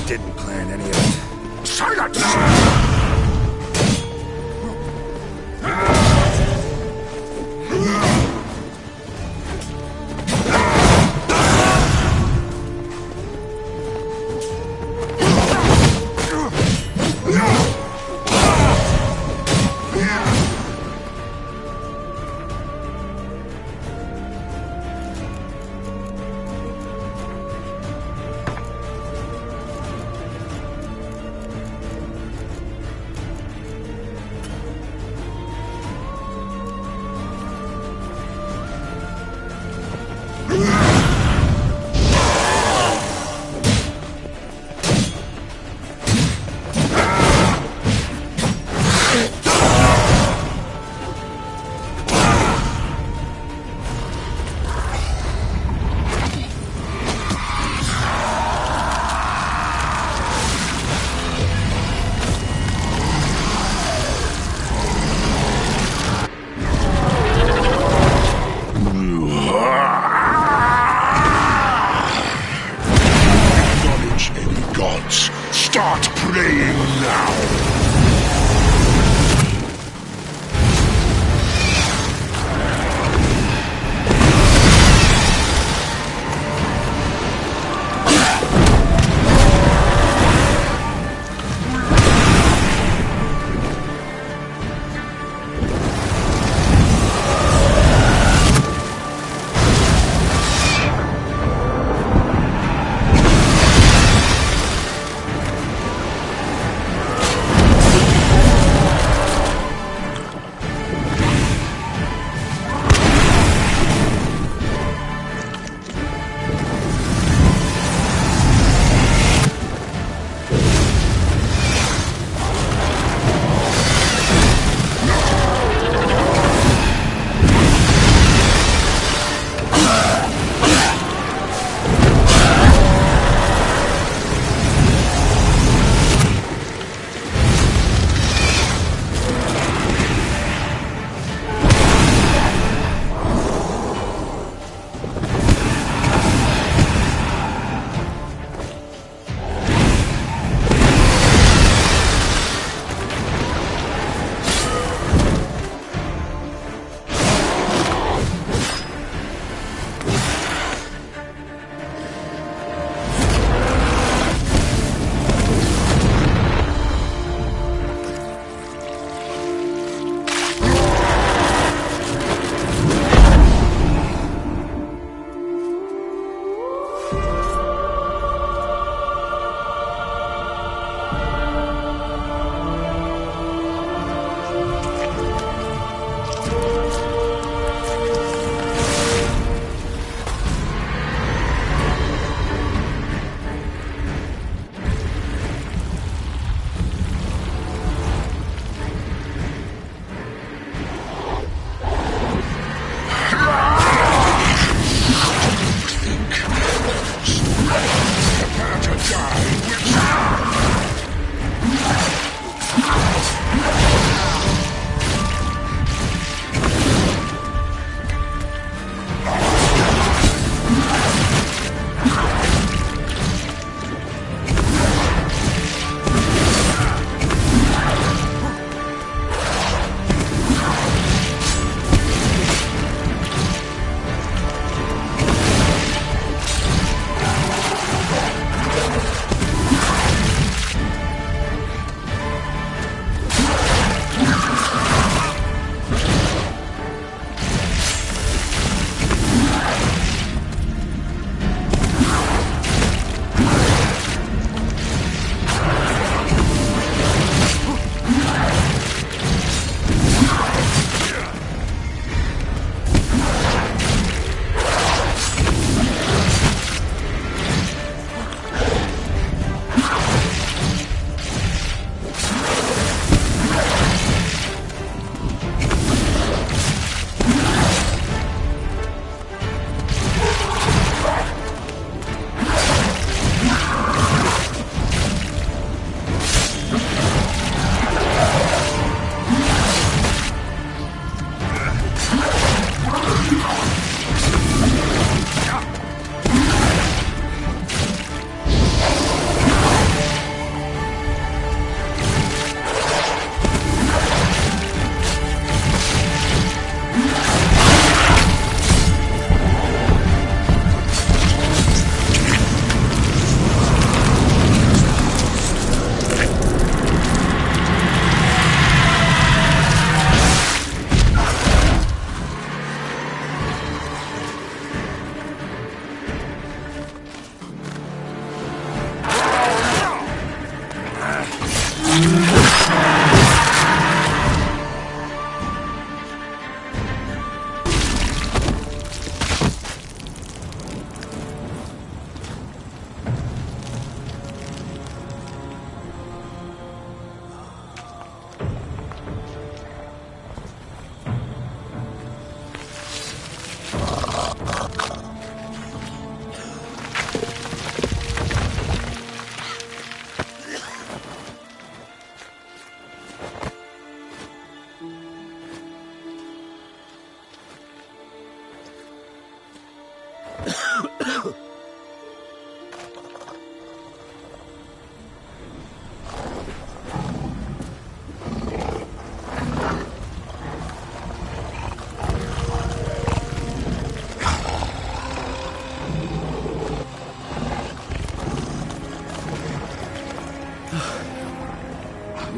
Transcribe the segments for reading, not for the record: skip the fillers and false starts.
Didn't plan any of it. Silence! No! gods, start praying now!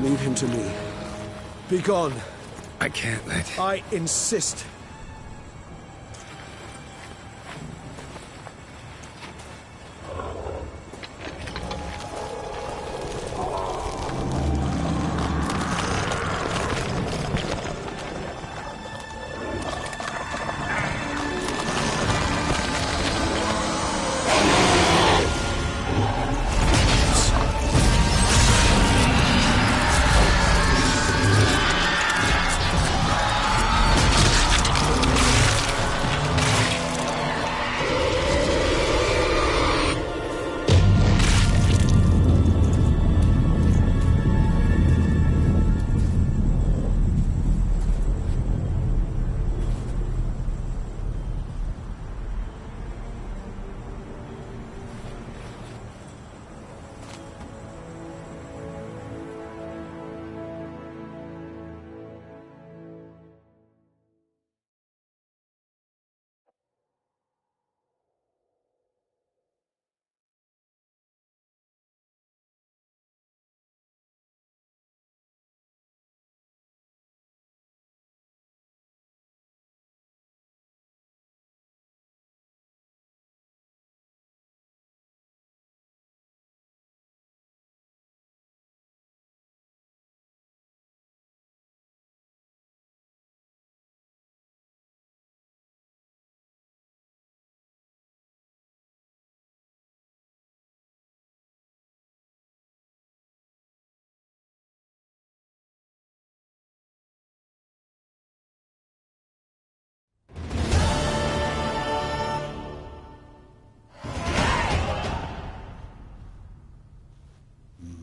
Leave him to me. Be gone. I can't let... I insist.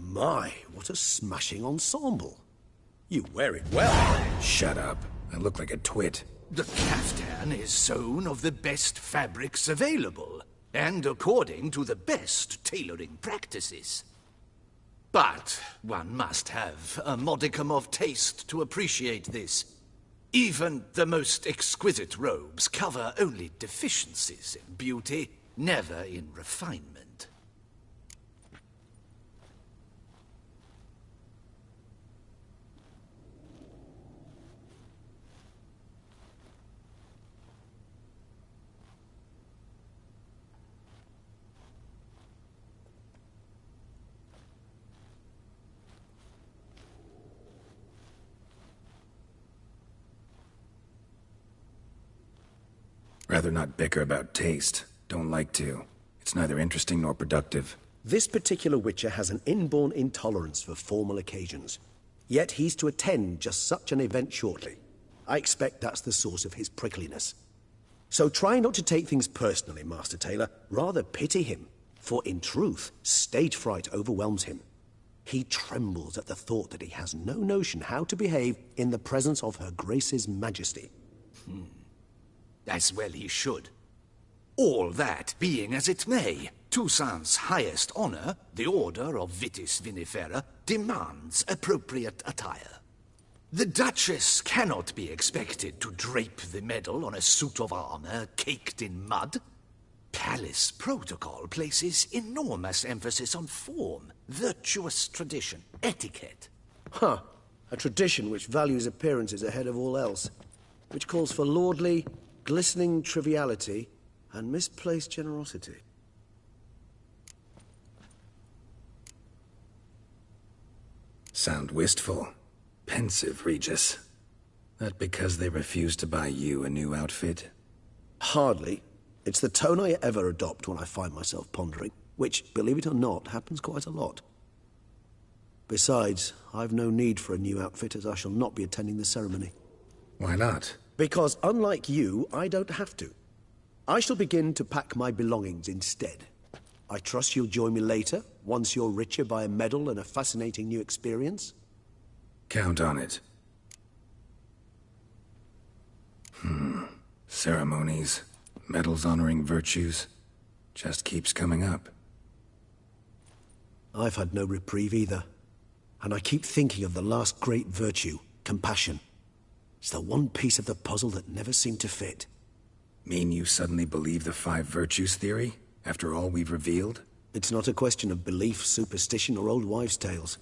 My, what a smashing ensemble. You wear it well. Shut up. I look like a twit. The caftan is sewn of the best fabrics available, and according to the best tailoring practices. But one must have a modicum of taste to appreciate this. Even the most exquisite robes cover only deficiencies in beauty, never in refinement. Rather not bicker about taste. Don't like to. It's neither interesting nor productive. This particular Witcher has an inborn intolerance for formal occasions. Yet he's to attend just such an event shortly. I expect that's the source of his prickliness. So try not to take things personally, Master Taylor. Rather pity him. For in truth, stage fright overwhelms him. He trembles at the thought that he has no notion how to behave in the presence of Her Grace's Majesty. As well he should. All that being as it may, Toussaint's highest honor, the Order of Vitis Vinifera, demands appropriate attire. The Duchess cannot be expected to drape the medal on a suit of armor caked in mud. Palace protocol places enormous emphasis on form, virtuous tradition, etiquette. Huh. A tradition which values appearances ahead of all else. Which calls for lordly, glistening triviality and misplaced generosity. Sound wistful. Pensive, Regis. That because they refuse to buy you a new outfit? Hardly. It's the tone I ever adopt when I find myself pondering, which, believe it or not, happens quite a lot. Besides, I've no need for a new outfit as I shall not be attending the ceremony. Why not? Because unlike you, I don't have to. I shall begin to pack my belongings instead. I trust you'll join me later, once you're richer by a medal and a fascinating new experience? Count on it. Ceremonies, medals honoring virtues, just keeps coming up. I've had no reprieve either. And I keep thinking of the last great virtue, compassion. It's the one piece of the puzzle that never seemed to fit. Mean you suddenly believe the 5 virtues theory, after all we've revealed? It's not a question of belief, superstition, or old wives' tales.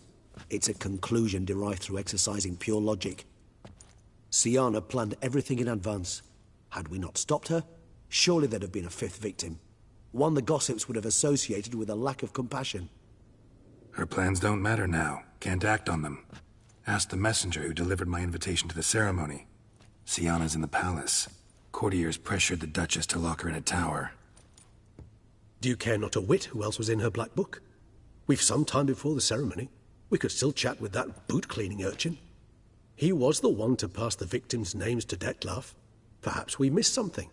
It's a conclusion derived through exercising pure logic. Syanna planned everything in advance. Had we not stopped her, surely there'd have been a fifth victim. One the gossips would have associated with a lack of compassion. Her plans don't matter now. Can't act on them. Ask the messenger who delivered my invitation to the ceremony. Syanna's in the palace. Courtiers pressured the Duchess to lock her in a tower. Do you care not a whit who else was in her black book? We've some time before the ceremony. We could still chat with that boot-cleaning urchin. He was the one to pass the victims' names to Dettlaff. Perhaps we missed something.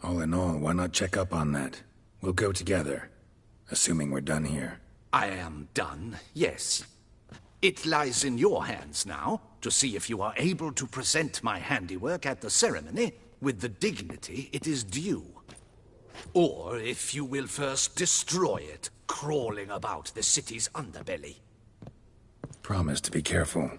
All in all, why not check up on that? We'll go together, assuming we're done here. I am done, yes. It lies in your hands now to see if you are able to present my handiwork at the ceremony with the dignity it is due. Or if you will first destroy it, crawling about the city's underbelly. Promise to be careful.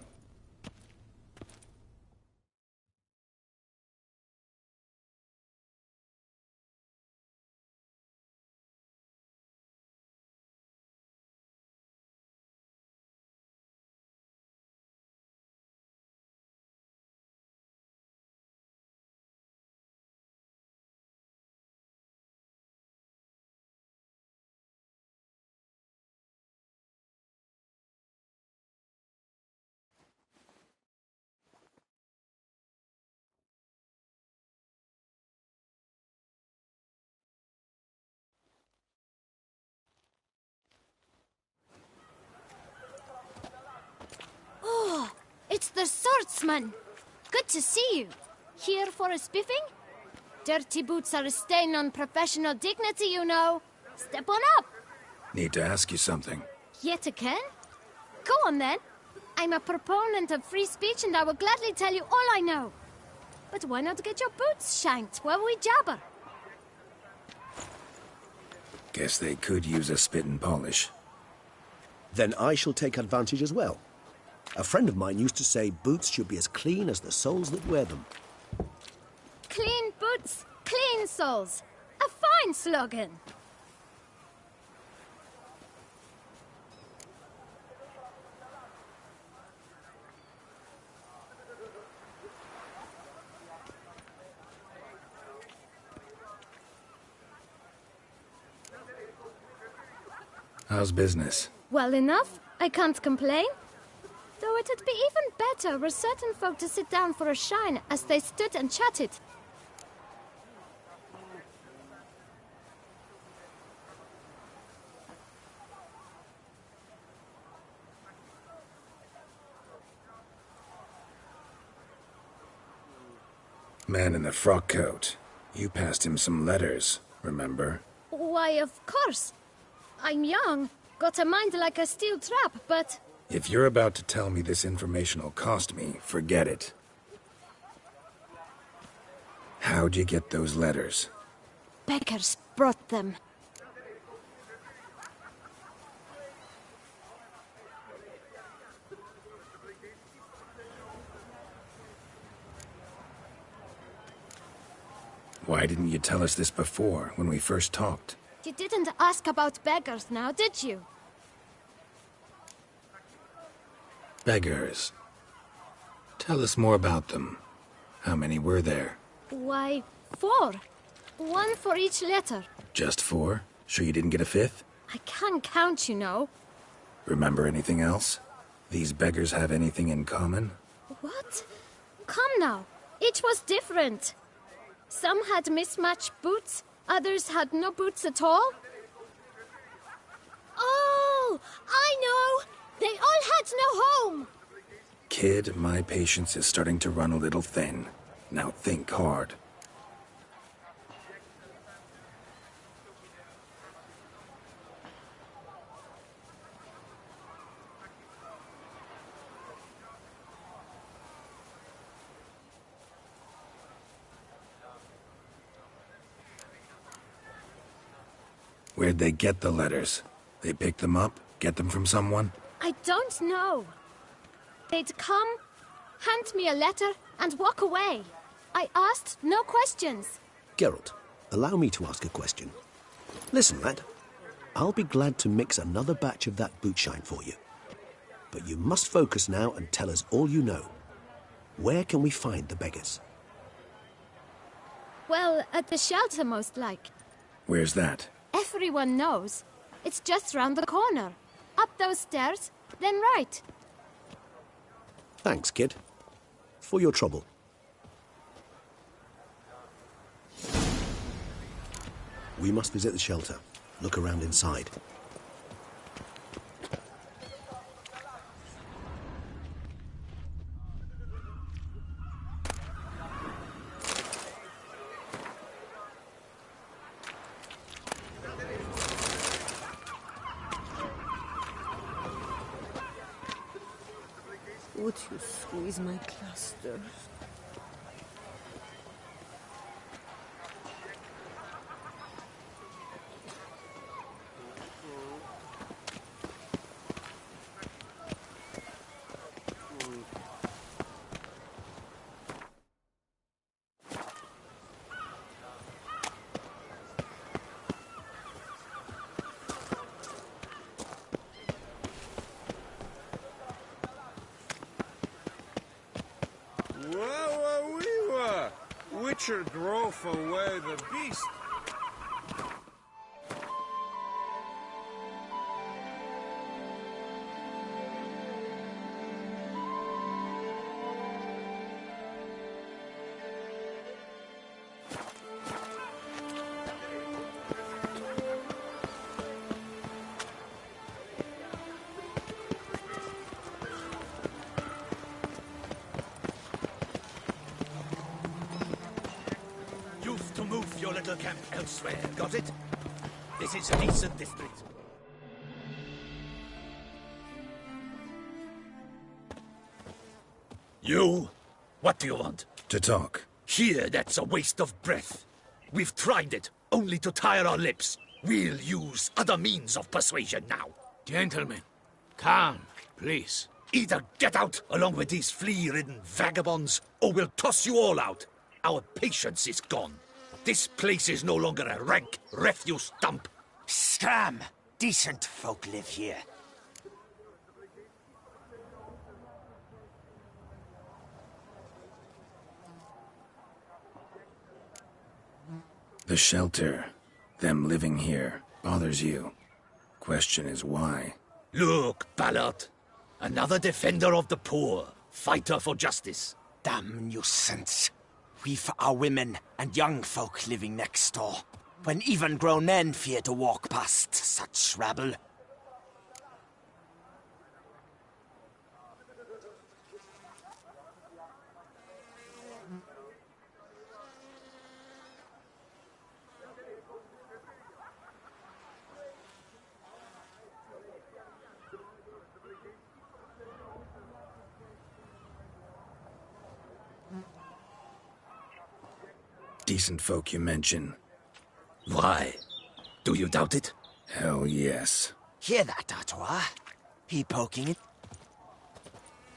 It's the swordsman. Good to see you. Here for a spiffing? Dirty boots are a stain on professional dignity, you know. Step on up. Need to ask you something. Yet again? Go on then. I'm a proponent of free speech and I will gladly tell you all I know. But why not get your boots shanked while we jabber? Guess they could use a spit and polish. Then I shall take advantage as well. A friend of mine used to say boots should be as clean as the soles that wear them. Clean boots, clean soles. A fine slogan. How's business? Well enough. I can't complain. Though it'd be even better were certain folk to sit down for a shine as they stood and chatted. Man in the frock coat. You passed him some letters, remember? Why, of course. I'm young, got a mind like a steel trap, but... If you're about to tell me this information will cost me, forget it. How'd you get those letters? Beggars brought them. Why didn't you tell us this before, when we first talked? You didn't ask about beggars now, did you? Beggars. Tell us more about them. How many were there? Why, 4. 1 for each letter. Just 4? Sure you didn't get a 5th? I can't count, you know. Remember anything else? These beggars have anything in common? What? Come now. Each was different. Some had mismatched boots, others had no boots at all. Oh, I know! They all had no home! Kid, my patience is starting to run a little thin. Now think hard. Where'd they get the letters? They pick them up? Get them from someone? I don't know. They'd come, hand me a letter, and walk away. I asked no questions. Geralt, allow me to ask a question. Listen, lad. I'll be glad to mix another batch of that bootshine for you. But you must focus now and tell us all you know. Where can we find the beggars? Well, at the shelter, most like. Where's that? Everyone knows. It's just round the corner. Up those stairs, then right. Thanks, kid. For your trouble. We must visit the shelter. Look around inside. Would you squeeze my clusters? Witcher drove away the beast. To move your little camp elsewhere, got it? This is a decent district. You? What do you want? To talk. Here, that's a waste of breath. We've tried it, only to tire our lips. We'll use other means of persuasion now. Gentlemen, calm, please. Either get out along with these flea-ridden vagabonds, or we'll toss you all out. Our patience is gone. This place is no longer a rank refuse dump. Scram! Decent folk live here. The shelter, them living here, bothers you. Question is why? Look, Ballard. Another defender of the poor. Fighter for justice. Damn nuisance. We've our women and young folk living next door, when even grown men fear to walk past such rabble. Decent folk you mention. Why? Do you doubt it? Hell yes. Hear that, Artois? He poking it?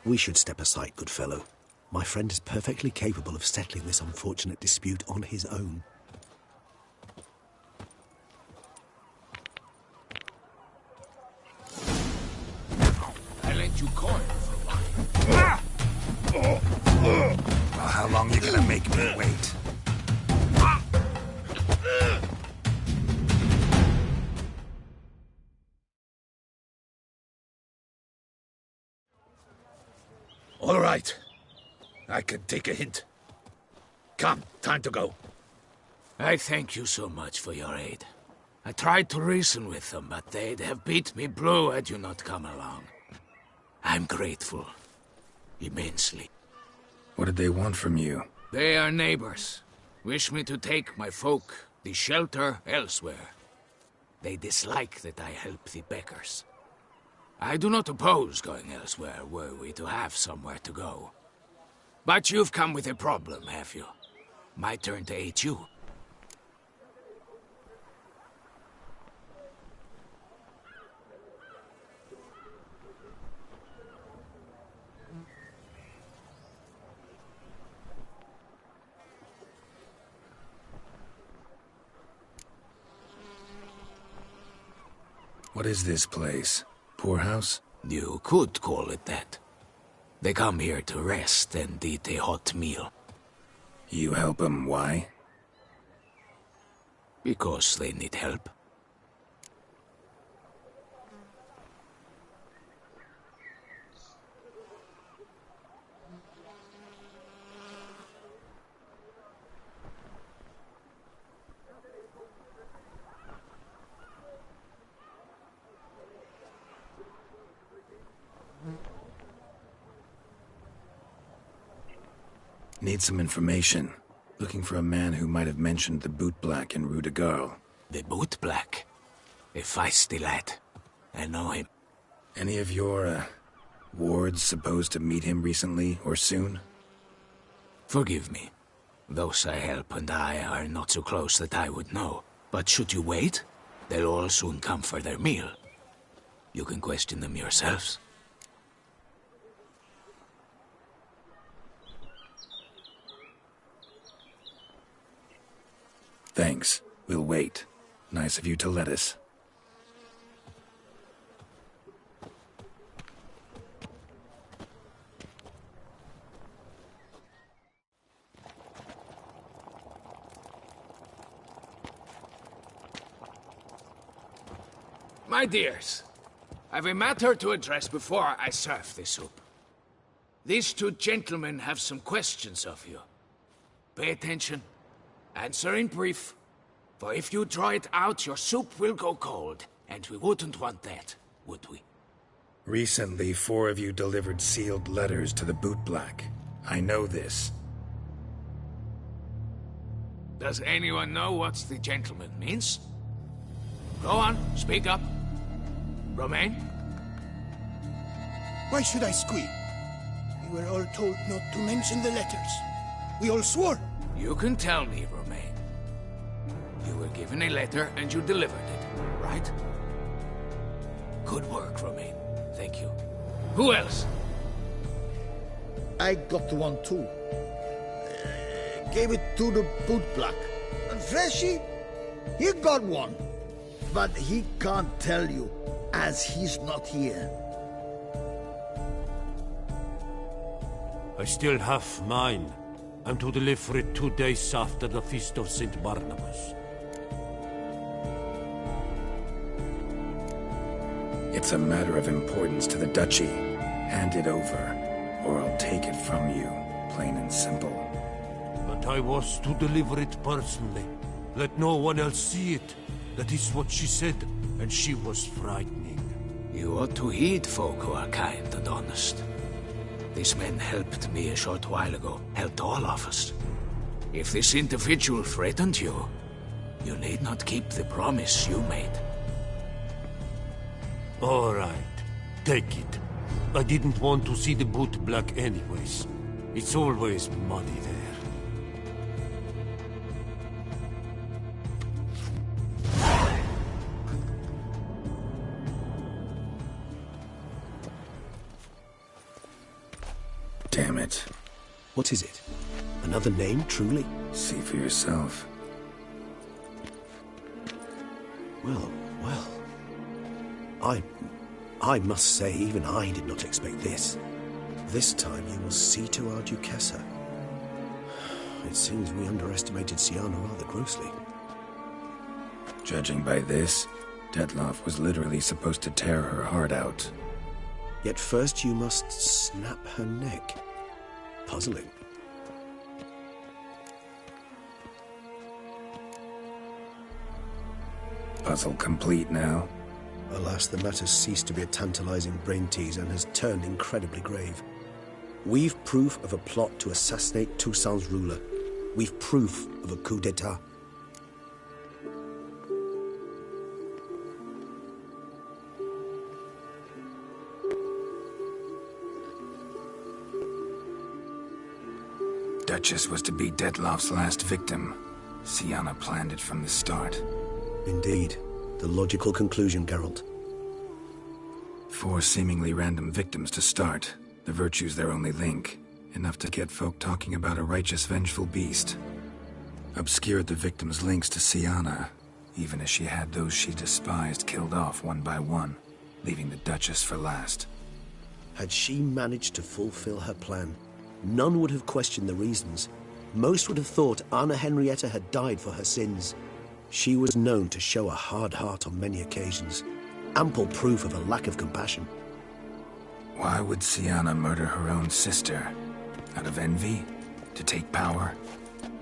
We should step aside, good fellow. My friend is perfectly capable of settling this unfortunate dispute on his own. I lent you coin for a while. Well, how long you gonna make me wait? All right. I can take a hint. Come, time to go. I thank you so much for your aid. I tried to reason with them, but they'd have beat me blue had you not come along. I'm grateful. Immensely. What did they want from you? They are neighbors. Wish me to take my folk, the shelter, elsewhere. They dislike that I help the beggars. I do not oppose going elsewhere, were we to have somewhere to go. But you've come with a problem, have you? My turn to aid you. What is this place? Poorhouse? You could call it that. They come here to rest and eat a hot meal. You help them, why? Because they need help. Need some information. Looking for a man who might have mentioned the Bootblack in Rue de Garl. The Bootblack? A feisty lad. I know him. Any of your, wards supposed to meet him recently or soon? Forgive me. Those I help and I are not so close that I would know. But should you wait, they'll all soon come for their meal. You can question them yourselves. Thanks. We'll wait. Nice of you to let us. My dears, I've a matter to address before I serve the soup. These two gentlemen have some questions of you. Pay attention. Answer in brief, for if you draw it out, your soup will go cold, and we wouldn't want that, would we? Recently, 4 of you delivered sealed letters to the Bootblack. I know this. Does anyone know what the gentleman means? Go on, speak up. Romain? Why should I squeal? We were all told not to mention the letters. We all swore. You can tell me, Romain. You were given a letter and you delivered it, right? Good work, Romain. Thank you. Who else? I got one too. Gave it to the Bootblack. And Freshy, he got one. But he can't tell you, as he's not here. I still have mine. I'm to deliver it 2 days after the Feast of St. Barnabas. It's a matter of importance to the Duchy. Hand it over, or I'll take it from you, plain and simple. But I was to deliver it personally. Let no one else see it. That is what she said, and she was frightening. You ought to heed folk who are kind and honest. These men helped me a short while ago, helped all of us. If this individual threatened you, you need not keep the promise you made. All right, take it. I didn't want to see the Bootblack anyways. It's always muddy there. Damn it. What is it? Another name, truly? See for yourself. Well. I must say, even I did not expect this. This time you will see to our Duquesa. It seems we underestimated Syanna rather grossly. Judging by this, Detloff was literally supposed to tear her heart out. Yet first you must snap her neck. Puzzling. Puzzle complete now? Alas, the matter's ceased to be a tantalizing brain tease and has turned incredibly grave. We've proof of a plot to assassinate Toussaint's ruler. We've proof of a coup d'etat. Duchess was to be Detloff's last victim. Syanna planned it from the start. Indeed. The logical conclusion, Geralt. 4 seemingly random victims to start. The virtue's their only link. Enough to get folk talking about a righteous, vengeful beast. Obscured the victims' links to Syanna. even as she had those she despised killed off one by one, leaving the Duchess for last. Had she managed to fulfill her plan, none would have questioned the reasons. Most would have thought Anna Henrietta had died for her sins. She was known to show a hard heart on many occasions, ample proof of a lack of compassion. Why would Sienna murder her own sister? Out of envy? To take power?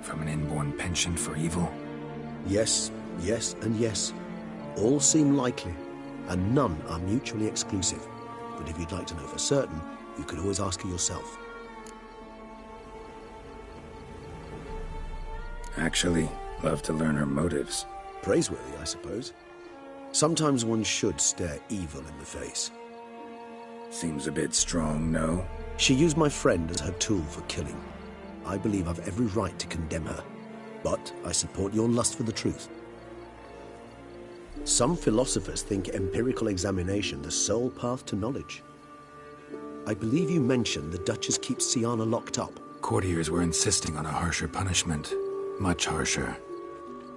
From an inborn penchant for evil? Yes, yes, and yes. All seem likely, and none are mutually exclusive. But if you'd like to know for certain, you could always ask her yourself. Actually, love to learn her motives. Praiseworthy, I suppose. Sometimes one should stare evil in the face. Seems a bit strong, no? She used my friend as her tool for killing. I believe I've every right to condemn her, but I support your lust for the truth. Some philosophers think empirical examination the sole path to knowledge. I believe you mentioned the Duchess keeps Sienna locked up. Courtiers were insisting on a harsher punishment. Much harsher.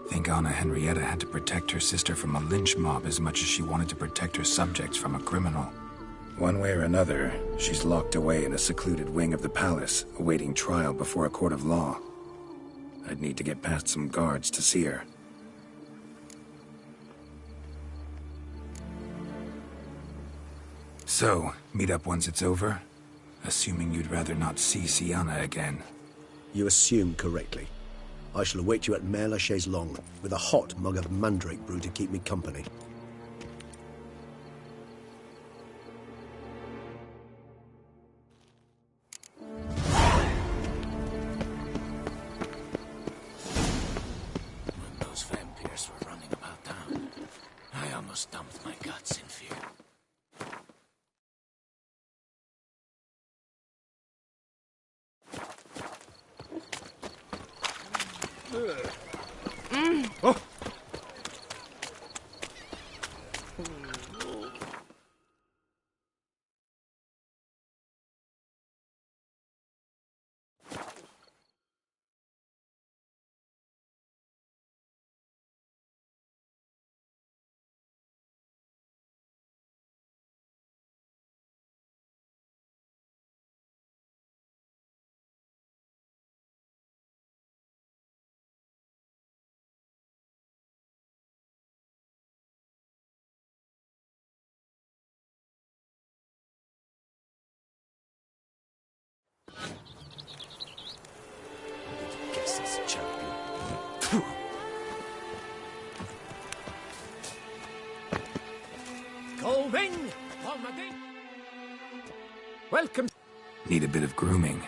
Think Anna Henrietta had to protect her sister from a lynch mob as much as she wanted to protect her subjects from a criminal. One way or another, she's locked away in a secluded wing of the palace, awaiting trial before a court of law. I'd need to get past some guards to see her. So, meet up once it's over? Assuming you'd rather not see Sienna again. You assume correctly. I shall await you at Mare la Chaise-Longue, with a hot mug of mandrake brew to keep me company. When those vampires were running about town, I almost dumped my guts in fear. Oh. Guess it's a champion. Going! Almaden! Welcome. Need a bit of grooming.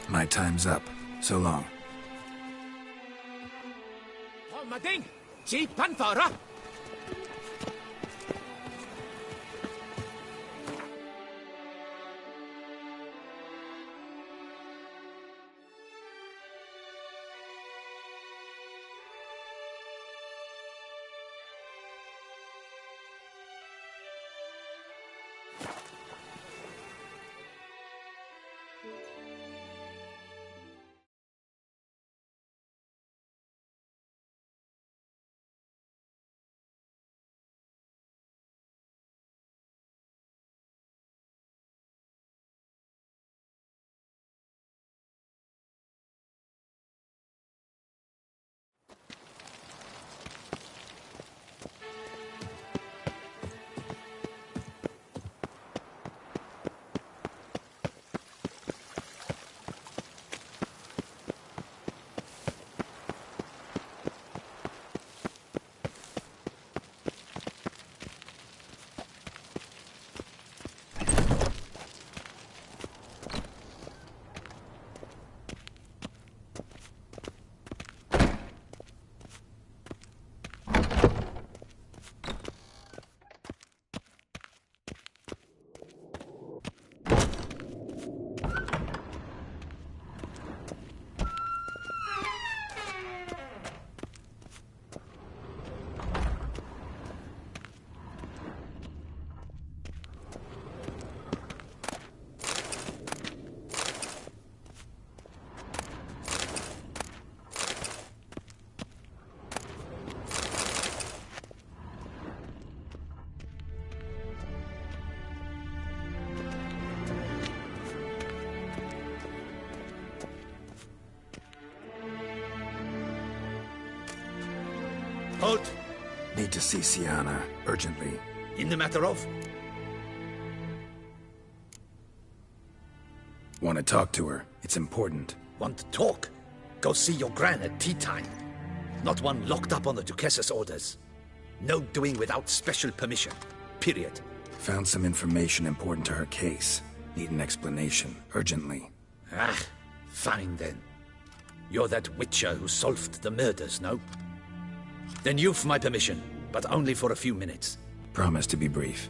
My time's up. So long. Almaden! Si Panfara! to see Siana, urgently. In the matter of? Want to talk to her. It's important. Want to talk? Go see your gran at tea time. Not one locked up on the Duquessa's orders. No doing without special permission. Period. Found some information important to her case. Need an explanation, urgently. Ah, fine then. You're that witcher who solved the murders, no? Then you've my permission, but only for a few minutes. Promise to be brief.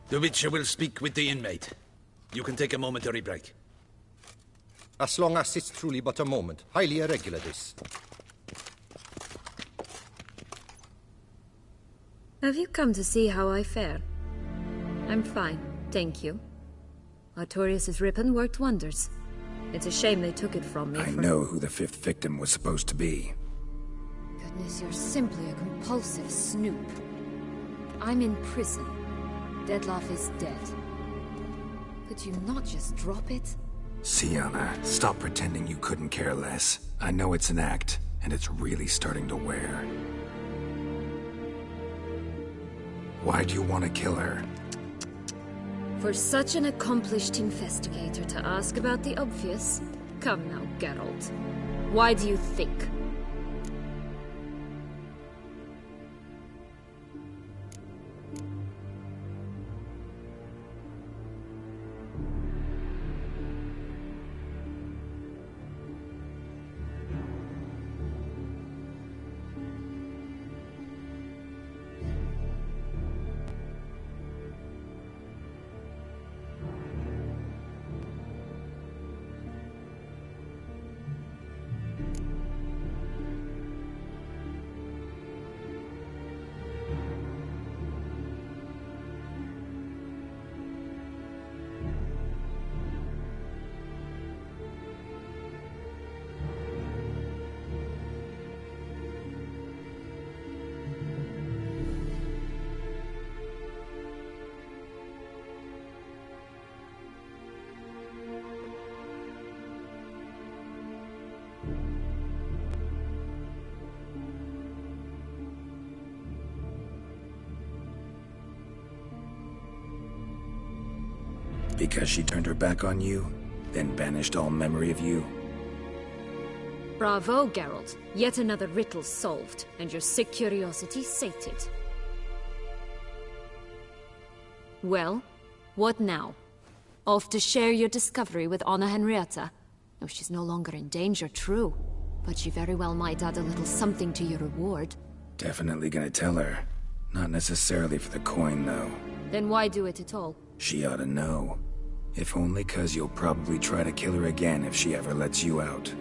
The Witcher will speak with the inmate. You can take a momentary break. As long as it's truly but a moment. Highly irregular, this. Have you come to see how I fare? I'm fine, thank you. Artorius' ribbon worked wonders. It's a shame they took it from me. I know who the fifth victim was supposed to be. Goodness, you're simply a compulsive snoop. I'm in prison. Dettlaff is dead. Could you not just drop it? Siana, stop pretending you couldn't care less. I know it's an act, and it's really starting to wear. Why'd you want to kill her? For such an accomplished investigator to ask about the obvious? Come now, Geralt. Why do you think? Because she turned her back on you, then banished all memory of you? Bravo, Geralt. Yet another riddle solved, and your sick curiosity sated. Well, what now? Off to share your discovery with Anna Henrietta? Oh, she's no longer in danger, true. But she very well might add a little something to your reward. Definitely gonna tell her. Not necessarily for the coin, though. Then why do it at all? She ought to know. If only 'cause you'll probably try to kill her again if she ever lets you out.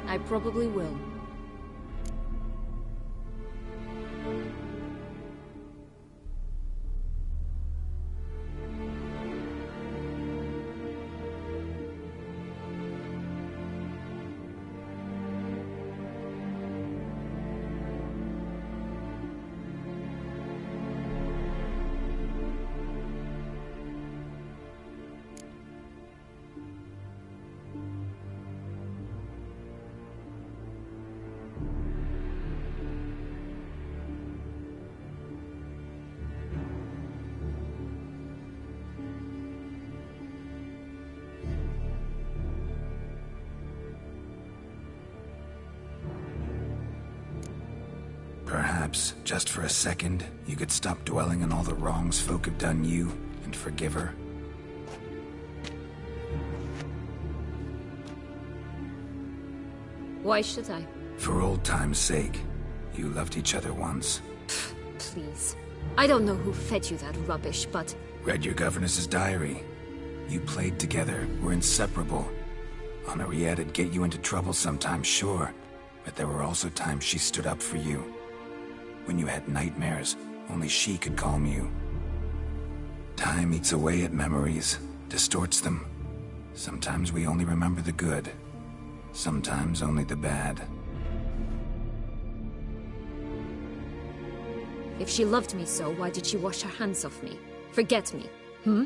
I probably will. Perhaps, just for a second, you could stop dwelling on all the wrongs folk have done you, and forgive her. Why should I? For old time's sake. You loved each other once. Please. I don't know who fed you that rubbish, but... Read your governess's diary. You played together, were inseparable. Henriette'd get you into trouble sometimes, sure. But there were also times she stood up for you. When you had nightmares, only she could calm you. Time eats away at memories, distorts them. Sometimes we only remember the good. Sometimes only the bad. If she loved me so, why did she wash her hands off me? Forget me, hmm?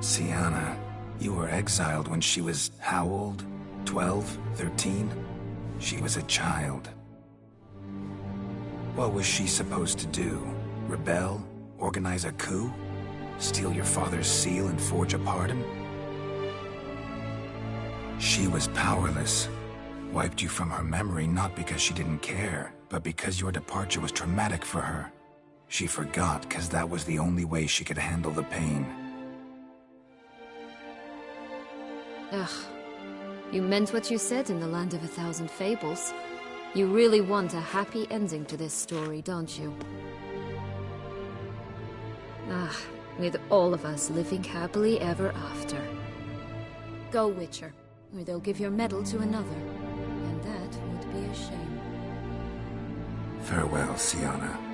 Syanna, you were exiled when she was how old? 12? 13? She was a child. What was she supposed to do? Rebel? Organize a coup? Steal your father's seal and forge a pardon? She was powerless. Wiped you from her memory not because she didn't care, but because your departure was traumatic for her. She forgot because that was the only way she could handle the pain. Ugh. You meant what you said in the Land of a Thousand Fables. You really want a happy ending to this story, don't you? Ah, with all of us living happily ever after. Go, Witcher, or they'll give your medal to another. And that would be a shame. Farewell, Syanna.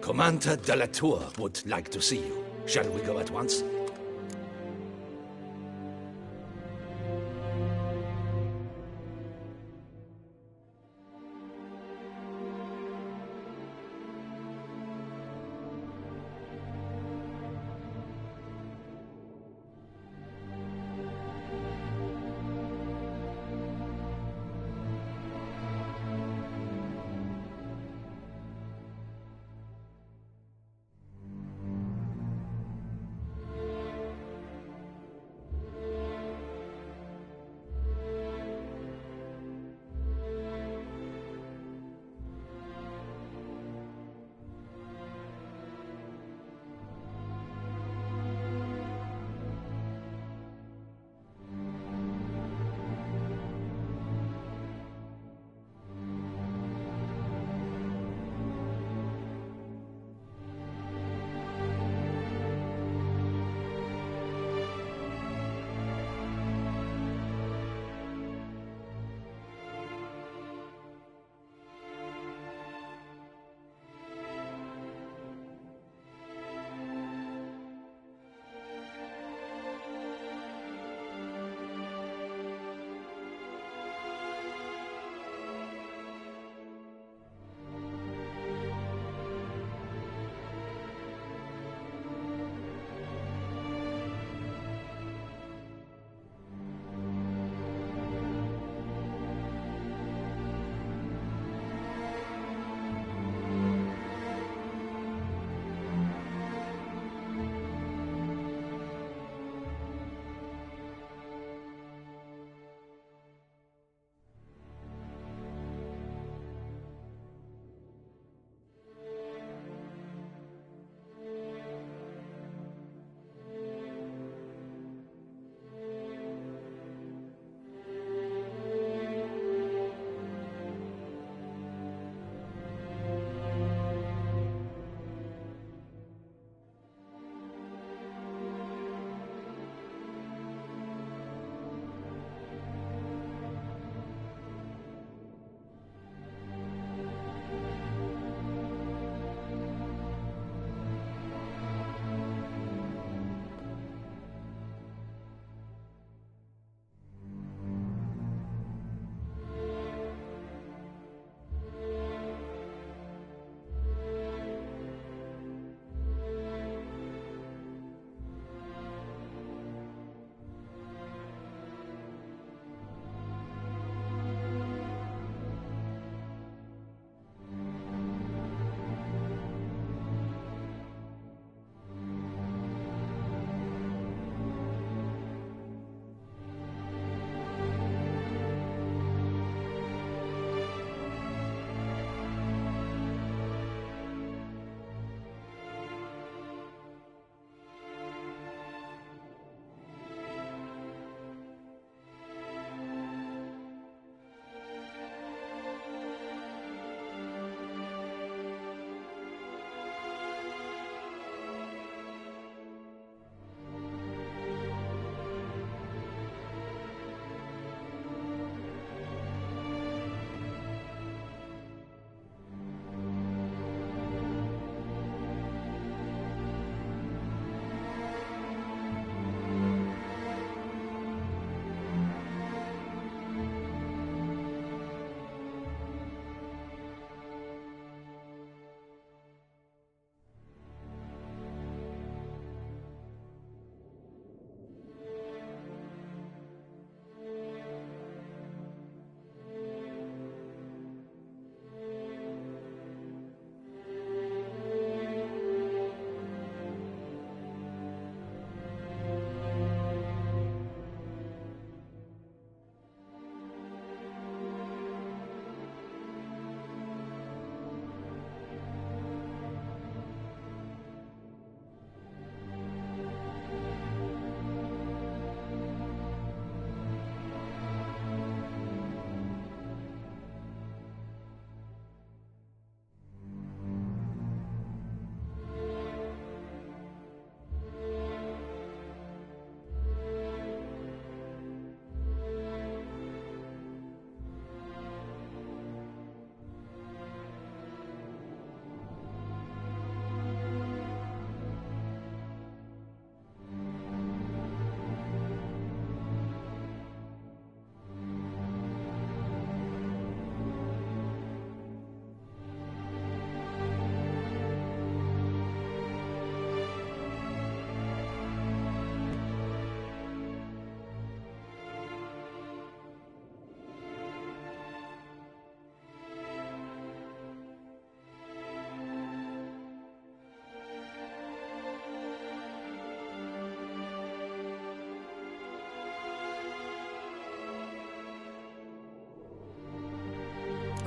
Commander de la Tour would like to see you. Shall we go at once?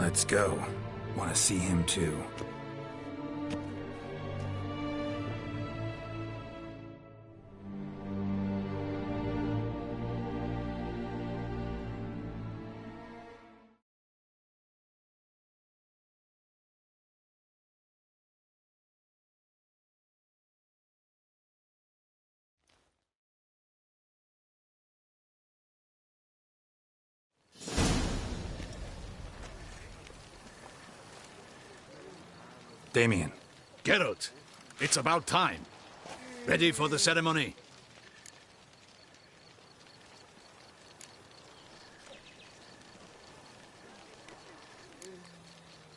Let's go. Want to see him too. Damien. Geralt, it's about time. Ready for the ceremony?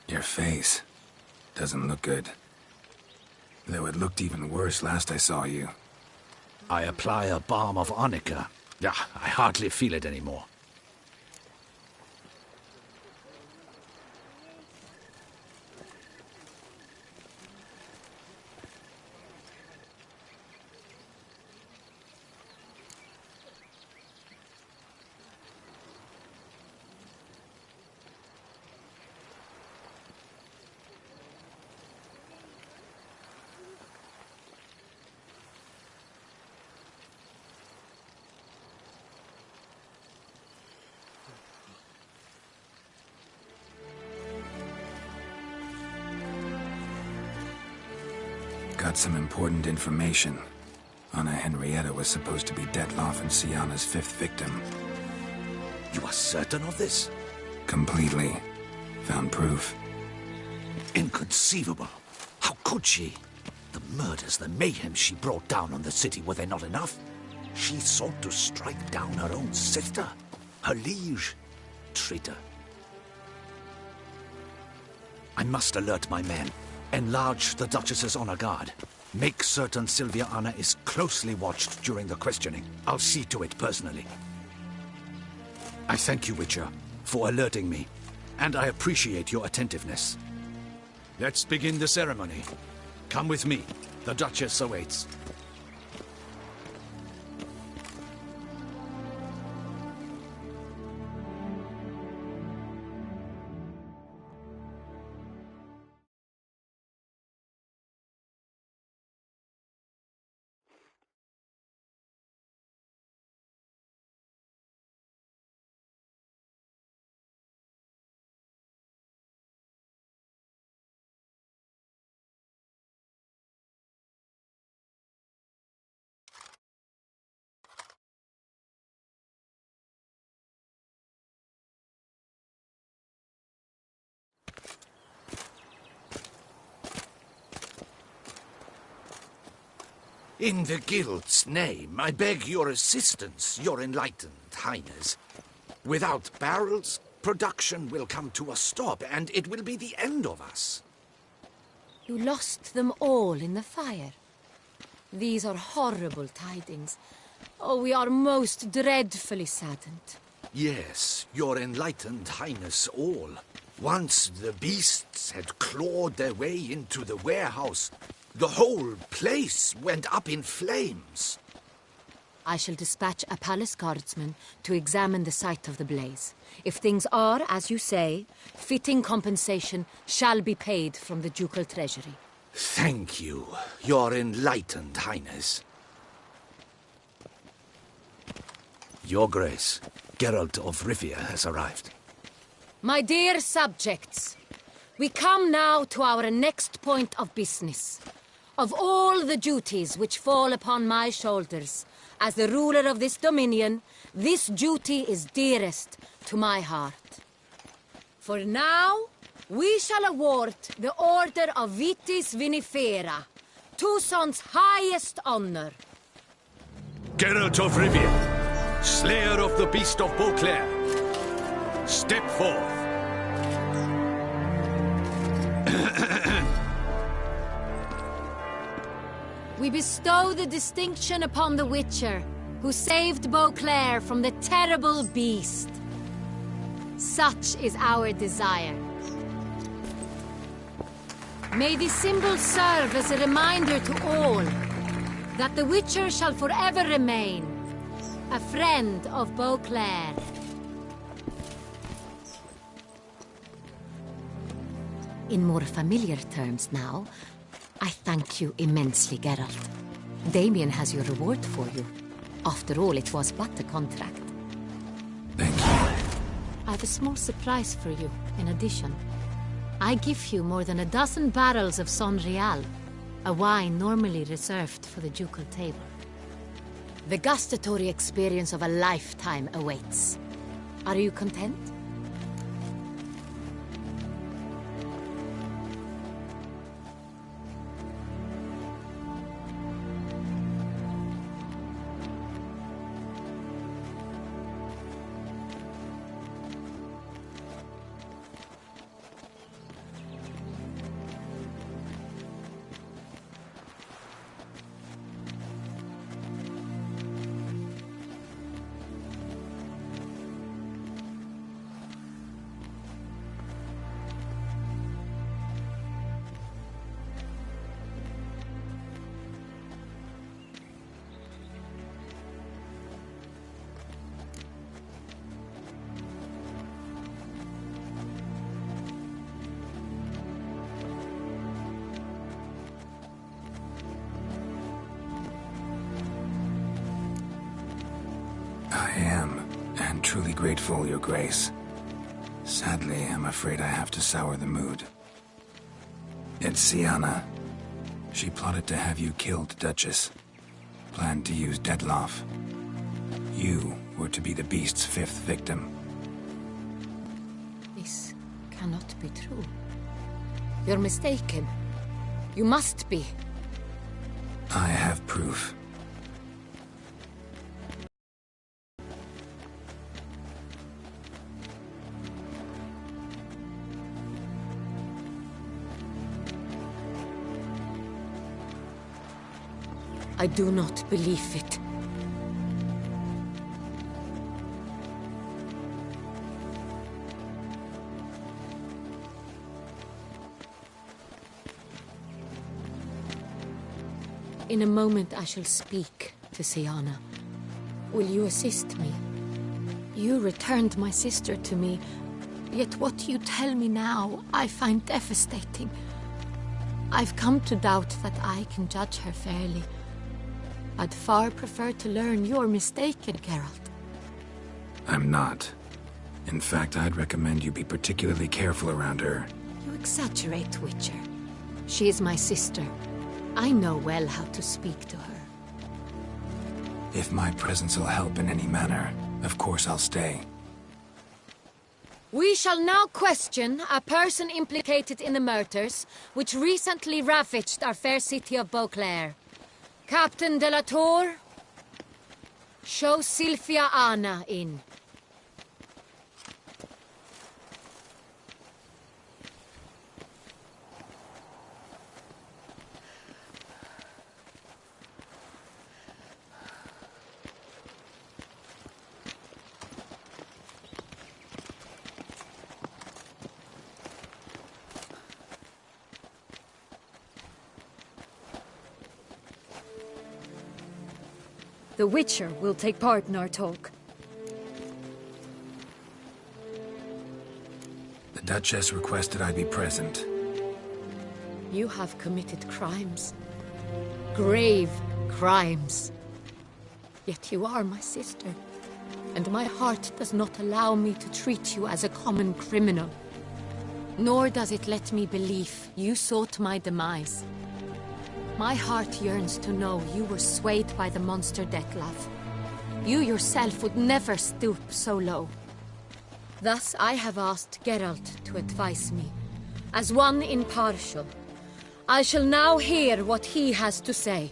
Your face doesn't look good. Though it looked even worse last I saw you. I apply a balm of arnica. Yeah, I hardly feel it anymore. Got some important information. Anna Henrietta was supposed to be Detloff and Syanna's 5th victim. You are certain of this? Completely. Found proof. Inconceivable. How could she? The murders, the mayhem she brought down on the city, were they not enough? She sought to strike down her own sister, her liege. Traitor. I must alert my men. Enlarge the Duchess's honor guard. Make certain Sylvia Anna is closely watched during the questioning. I'll see to it personally. I thank you, Witcher, for alerting me, and I appreciate your attentiveness. Let's begin the ceremony. Come with me. The Duchess awaits. In the Guild's name, I beg your assistance, your enlightened highness. Without barrels, production will come to a stop, and it will be the end of us. You lost them all in the fire. These are horrible tidings. Oh, we are most dreadfully saddened. Yes, your enlightened highness all. Once the beasts had clawed their way into the warehouse, the whole place went up in flames. I shall dispatch a palace guardsman to examine the site of the blaze. If things are, as you say, fitting compensation shall be paid from the ducal treasury. Thank you, your enlightened highness. Your Grace, Geralt of Rivia has arrived. My dear subjects, we come now to our next point of business. Of all the duties which fall upon my shoulders, as the ruler of this dominion, this duty is dearest to my heart. For now, we shall award the Order of Vitis Vinifera, Toussaint's highest honor. Geralt of Rivia, slayer of the beast of Beauclair, step forth. We bestow the distinction upon the Witcher, who saved Beauclair from the terrible beast. Such is our desire. May the symbol serve as a reminder to all that the Witcher shall forever remain a friend of Beauclair. In more familiar terms now, I thank you immensely, Geralt. Damien has your reward for you. After all, it was but a contract. Thank you. I have a small surprise for you, in addition. I give you more than a dozen barrels of Sonreal, a wine normally reserved for the ducal table. The gustatory experience of a lifetime awaits. Are you content? I am, and truly grateful, Your Grace. Sadly, I'm afraid I have to sour the mood. It's Syanna. She plotted to have you killed, Duchess. Planned to use Detloff. You were to be the beast's 5th victim. This cannot be true. You're mistaken. You must be. I have proof. I do not believe it. In a moment I shall speak to Syanna. Will you assist me? You returned my sister to me, yet what you tell me now I find devastating. I've come to doubt that I can judge her fairly. I'd far prefer to learn you're mistaken, Geralt. I'm not. In fact, I'd recommend you be particularly careful around her. You exaggerate, Witcher. She is my sister. I know well how to speak to her. If my presence will help in any manner, of course I'll stay. We shall now question a person implicated in the murders which recently ravaged our fair city of Beauclair. Captain de la Tour, show Sylvia Anna in. The Witcher will take part in our talk. The Duchess requested I be present. You have committed crimes. Grave crimes. Yet you are my sister, and my heart does not allow me to treat you as a common criminal. Nor does it let me believe you sought my demise. My heart yearns to know you were swayed by the monster Detlaff. You yourself would never stoop so low. Thus I have asked Geralt to advise me, as one impartial. I shall now hear what he has to say.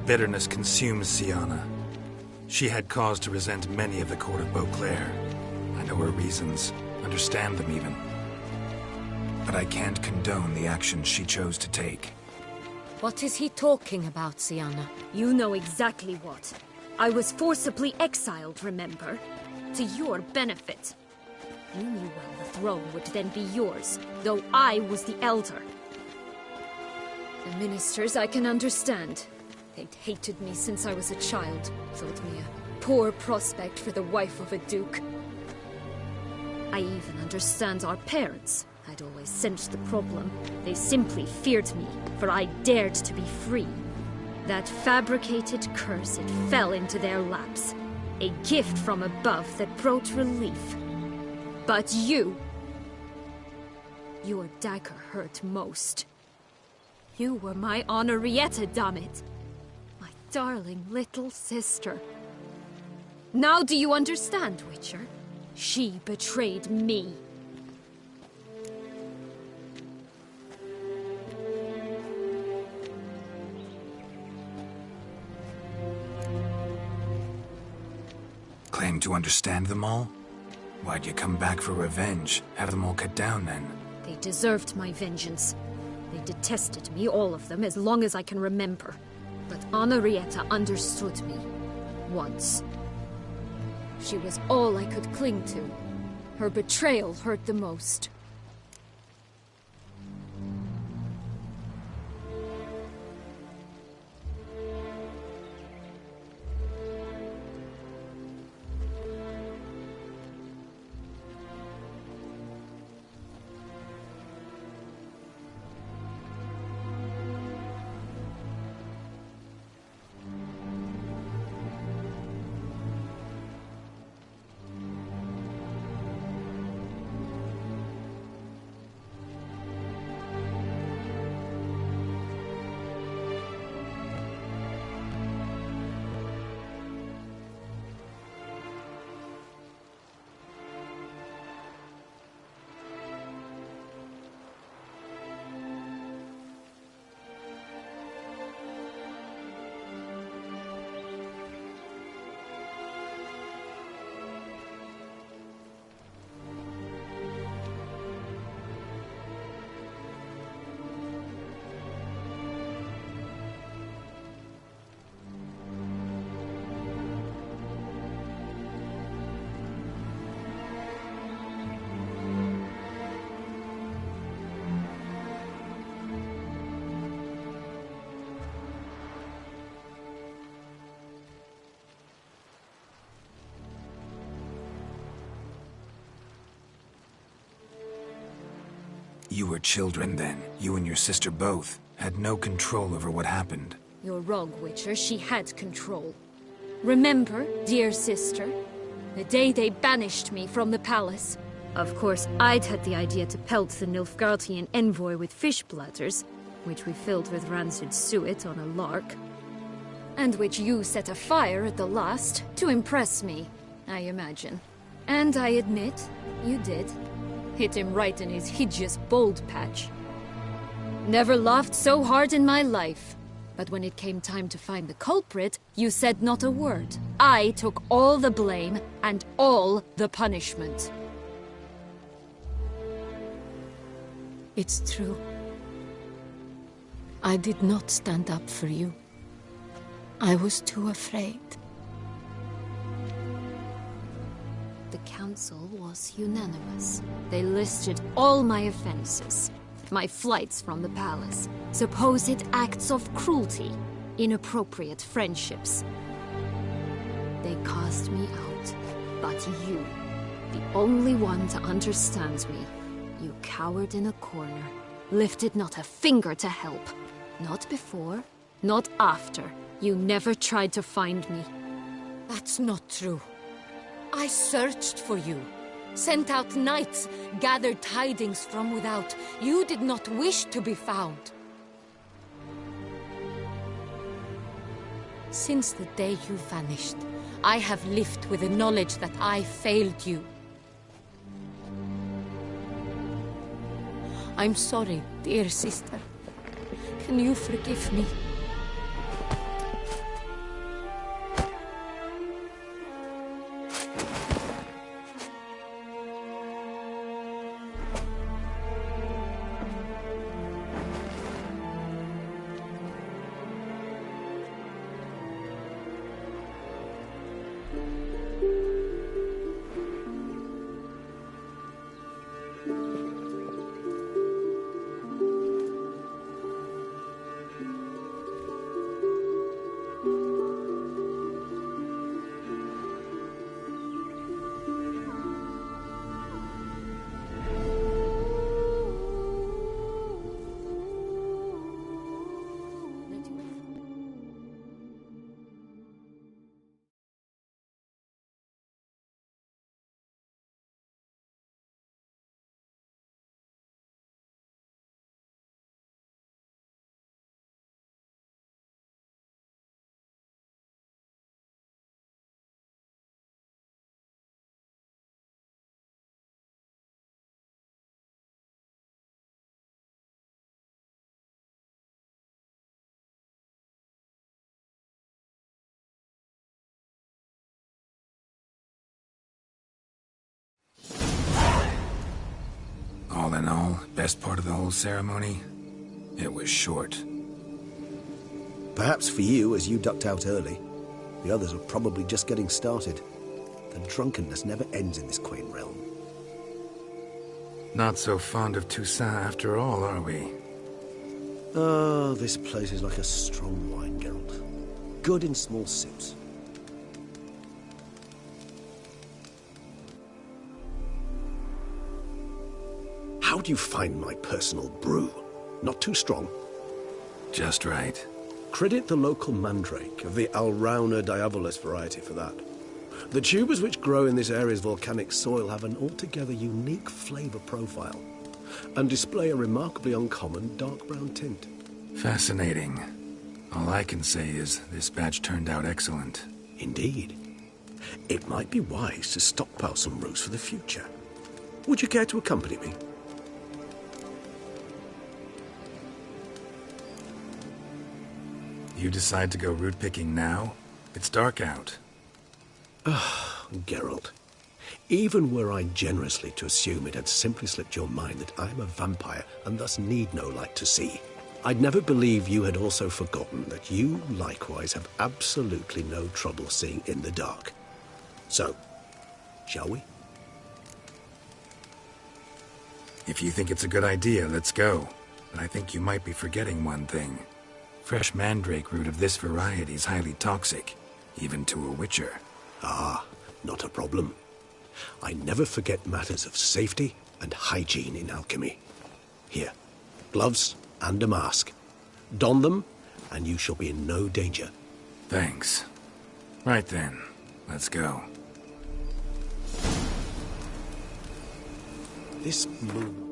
Bitterness consumes Syanna. She had cause to resent many of the court of Beauclair. I know her reasons, understand them even. But I can't condone the actions she chose to take. What is he talking about, Syanna? You know exactly what. I was forcibly exiled, remember? To your benefit. throne would then be yours, though I was the elder. The ministers I can understand. They'd hated me since I was a child, thought me a poor prospect for the wife of a duke. I even understand our parents. I'd always sensed the problem. They simply feared me, for I dared to be free. That fabricated curse, it fell into their laps. A gift from above that brought relief. But you... your dagger hurt most. You were my Honorrietta, dammit. My darling little sister. Now do you understand, Witcher? She betrayed me. Claim to understand them all? Why'd you come back for revenge? Have them all cut down, then? They deserved my vengeance. They detested me, all of them, as long as I can remember. But Honorrietta understood me. Once. She was all I could cling to. Her betrayal hurt the most. You were children then. You and your sister both had no control over what happened. You're wrong, Witcher. She had control. Remember, dear sister, the day they banished me from the palace? Of course, I'd had the idea to pelt the Nilfgaardian envoy with fish bladders, which we filled with rancid suet on a lark, and which you set afire at the last to impress me, I imagine. And I admit, you did. Hit him right in his hideous bald patch. Never laughed so hard in my life. But when it came time to find the culprit, you said not a word. I took all the blame and all the punishment. It's true. I did not stand up for you. I was too afraid. The council was unanimous. They listed all my offenses. My flights from the palace, supposed acts of cruelty, inappropriate friendships. They cast me out. But you, the only one to understand me, you cowered in a corner, lifted not a finger to help. Not before, not after. You never tried to find me. That's not true. I searched for you, sent out knights, gathered tidings from without. You did not wish to be found. Since the day you vanished, I have lived with the knowledge that I failed you. I'm sorry, dear sister. Can you forgive me? in all, best part of the whole ceremony, it was short. Perhaps for you, as you ducked out early. The others are probably just getting started. The drunkenness never ends in this quaint realm. Not so fond of Toussaint after all, are we? Oh, this place is like a strong wine, Geralt. Good in small sips. How do you find my personal brew? Not too strong? Just right. Credit the local mandrake of the Alrauna diabolus variety for that. The tubers which grow in this area's volcanic soil have an altogether unique flavor profile and display a remarkably uncommon dark brown tint. Fascinating. All I can say is this batch turned out excellent. Indeed. It might be wise to stockpile some roots for the future. Would you care to accompany me? You decide to go root picking now? It's dark out. Geralt, even were I generously to assume it had simply slipped your mind that I am a vampire and thus need no light to see, I'd never believe you had also forgotten that you likewise have absolutely no trouble seeing in the dark. So, shall we? If you think it's a good idea, let's go. But I think you might be forgetting one thing. Fresh mandrake root of this variety is highly toxic, even to a witcher. Ah, not a problem. I never forget matters of safety and hygiene in alchemy. Here, gloves and a mask. Don them, and you shall be in no danger. Thanks. Right then, let's go. This moon...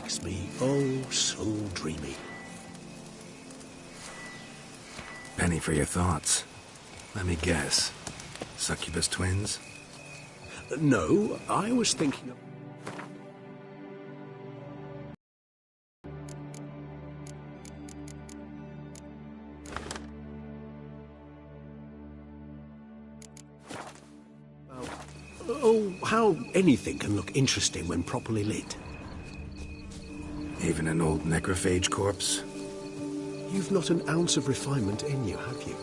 makes me oh so dreamy. Penny for your thoughts. Let me guess. Succubus twins? No, I was thinking of... Oh, how anything can look interesting when properly lit. Even an old necrophage corpse? You've not an ounce of refinement in you, have you?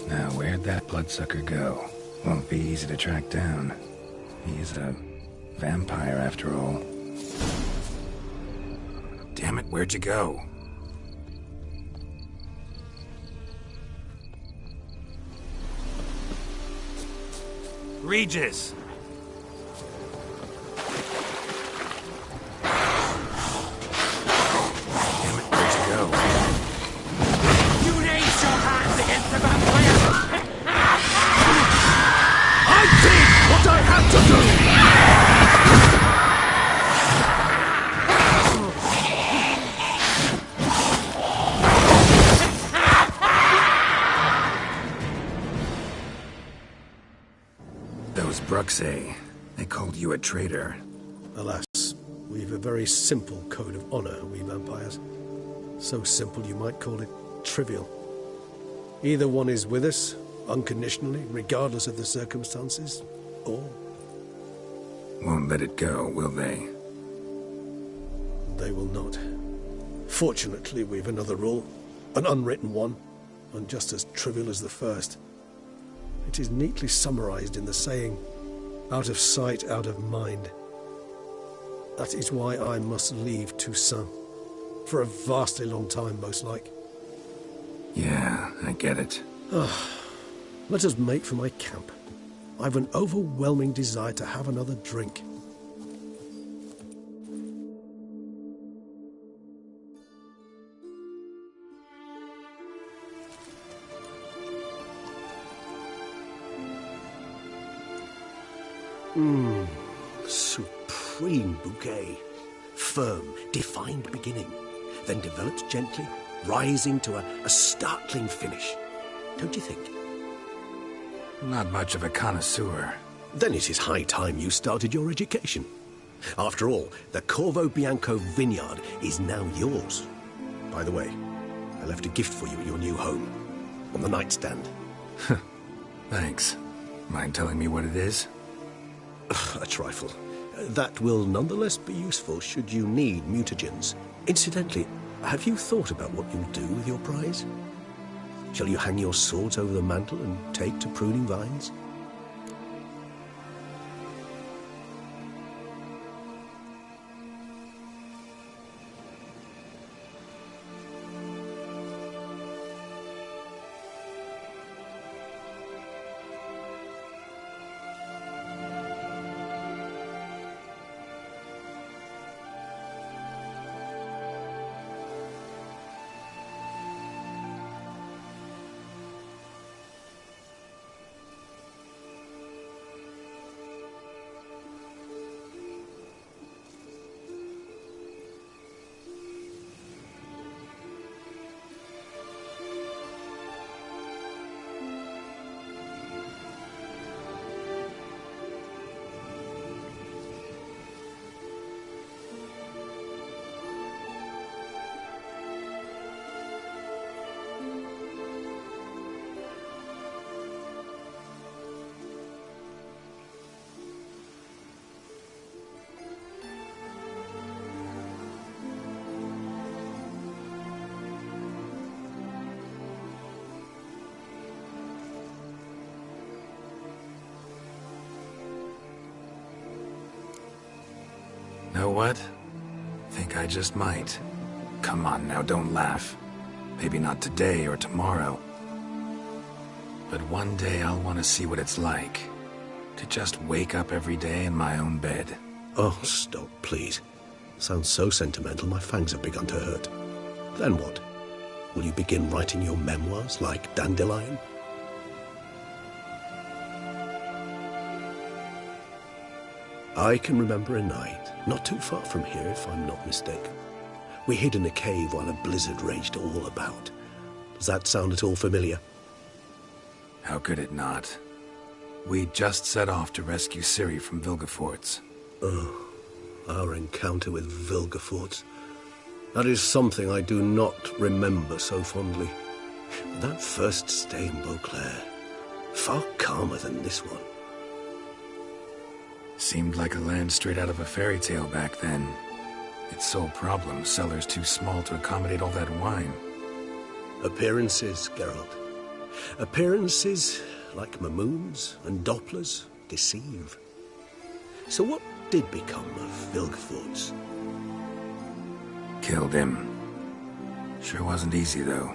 Now, where'd that bloodsucker go? Won't be easy to track down. He's a vampire, after all. Damn it, where'd you go? Regis! Damn it, where'd you go? You raise your hands against the vampire! I did what I had to do! Those Bruxae, they called you a traitor. Alas, we've a very simple code of honor, we vampires. So simple you might call it trivial. Either one is with us, unconditionally, regardless of the circumstances, or... Won't let it go, will they? They will not. Fortunately, we've another rule, an unwritten one, and just as trivial as the first. It is neatly summarized in the saying, out of sight, out of mind. That is why I must leave Toussaint. For a vastly long time, most like. Yeah, I get it. Let us make for my camp. I've an overwhelming desire to have another drink. Supreme bouquet. Firm, defined beginning, then developed gently, rising to a startling finish. Don't you think? Not much of a connoisseur. Then it is high time you started your education. After all, the Corvo Bianco vineyard is now yours. By the way, I left a gift for you at your new home. On the nightstand. Thanks. Mind telling me what it is? A trifle. That will nonetheless be useful should you need mutagens. Incidentally, have you thought about what you'll do with your prize? Shall you hang your swords over the mantle and take to pruning vines? Know what? Think I just might. Come on now, don't laugh. Maybe not today or tomorrow. But one day I'll want to see what it's like. To just wake up every day in my own bed. Oh, stop, please. Sounds so sentimental, my fangs have begun to hurt. Then what? Will you begin writing your memoirs like Dandelion? I can remember a night, not too far from here if I'm not mistaken. We hid in a cave while a blizzard raged all about. Does that sound at all familiar? How could it not? We just set off to rescue Ciri from Vilgefortz. Oh, our encounter with Vilgefortz. That is something I do not remember so fondly. That first stay in Beauclair, far calmer than this one. Seemed like a land straight out of a fairy tale back then. Its sole problem, cellars too small to accommodate all that wine. Appearances, Geralt. Appearances, like Mamoons and Dopplers, deceive. So what did become of Vilgefortz? Killed him. Sure wasn't easy, though.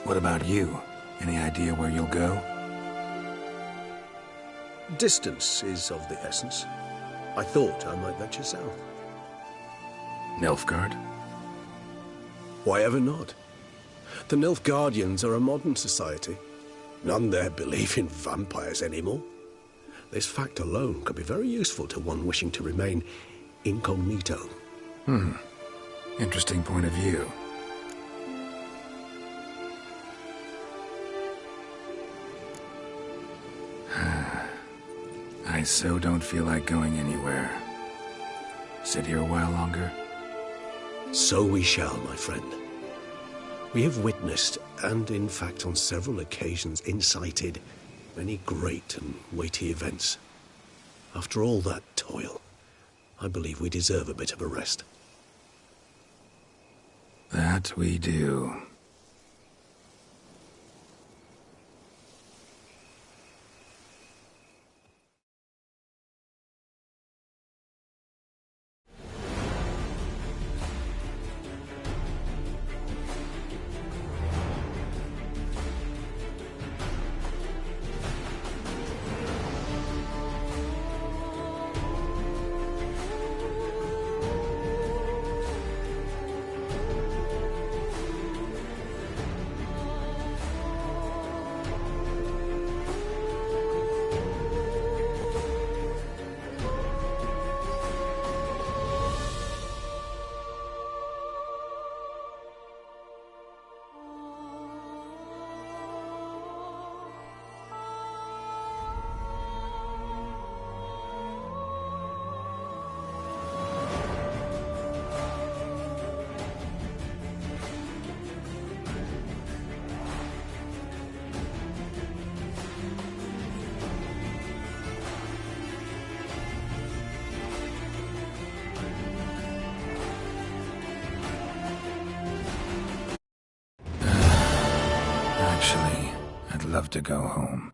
What about you? Any idea where you'll go? Distance is of the essence. I thought I might venture south. Nilfgaard? Why ever not? The Nilfgaardians are a modern society. None there believe in vampires anymore. This fact alone could be very useful to one wishing to remain incognito. Interesting point of view. I so don't feel like going anywhere. Sit here a while longer? So we shall, my friend. We have witnessed, and in fact on several occasions incited, many great and weighty events. After all that toil, I believe we deserve a bit of a rest. That we do. Actually, I'd love to go home.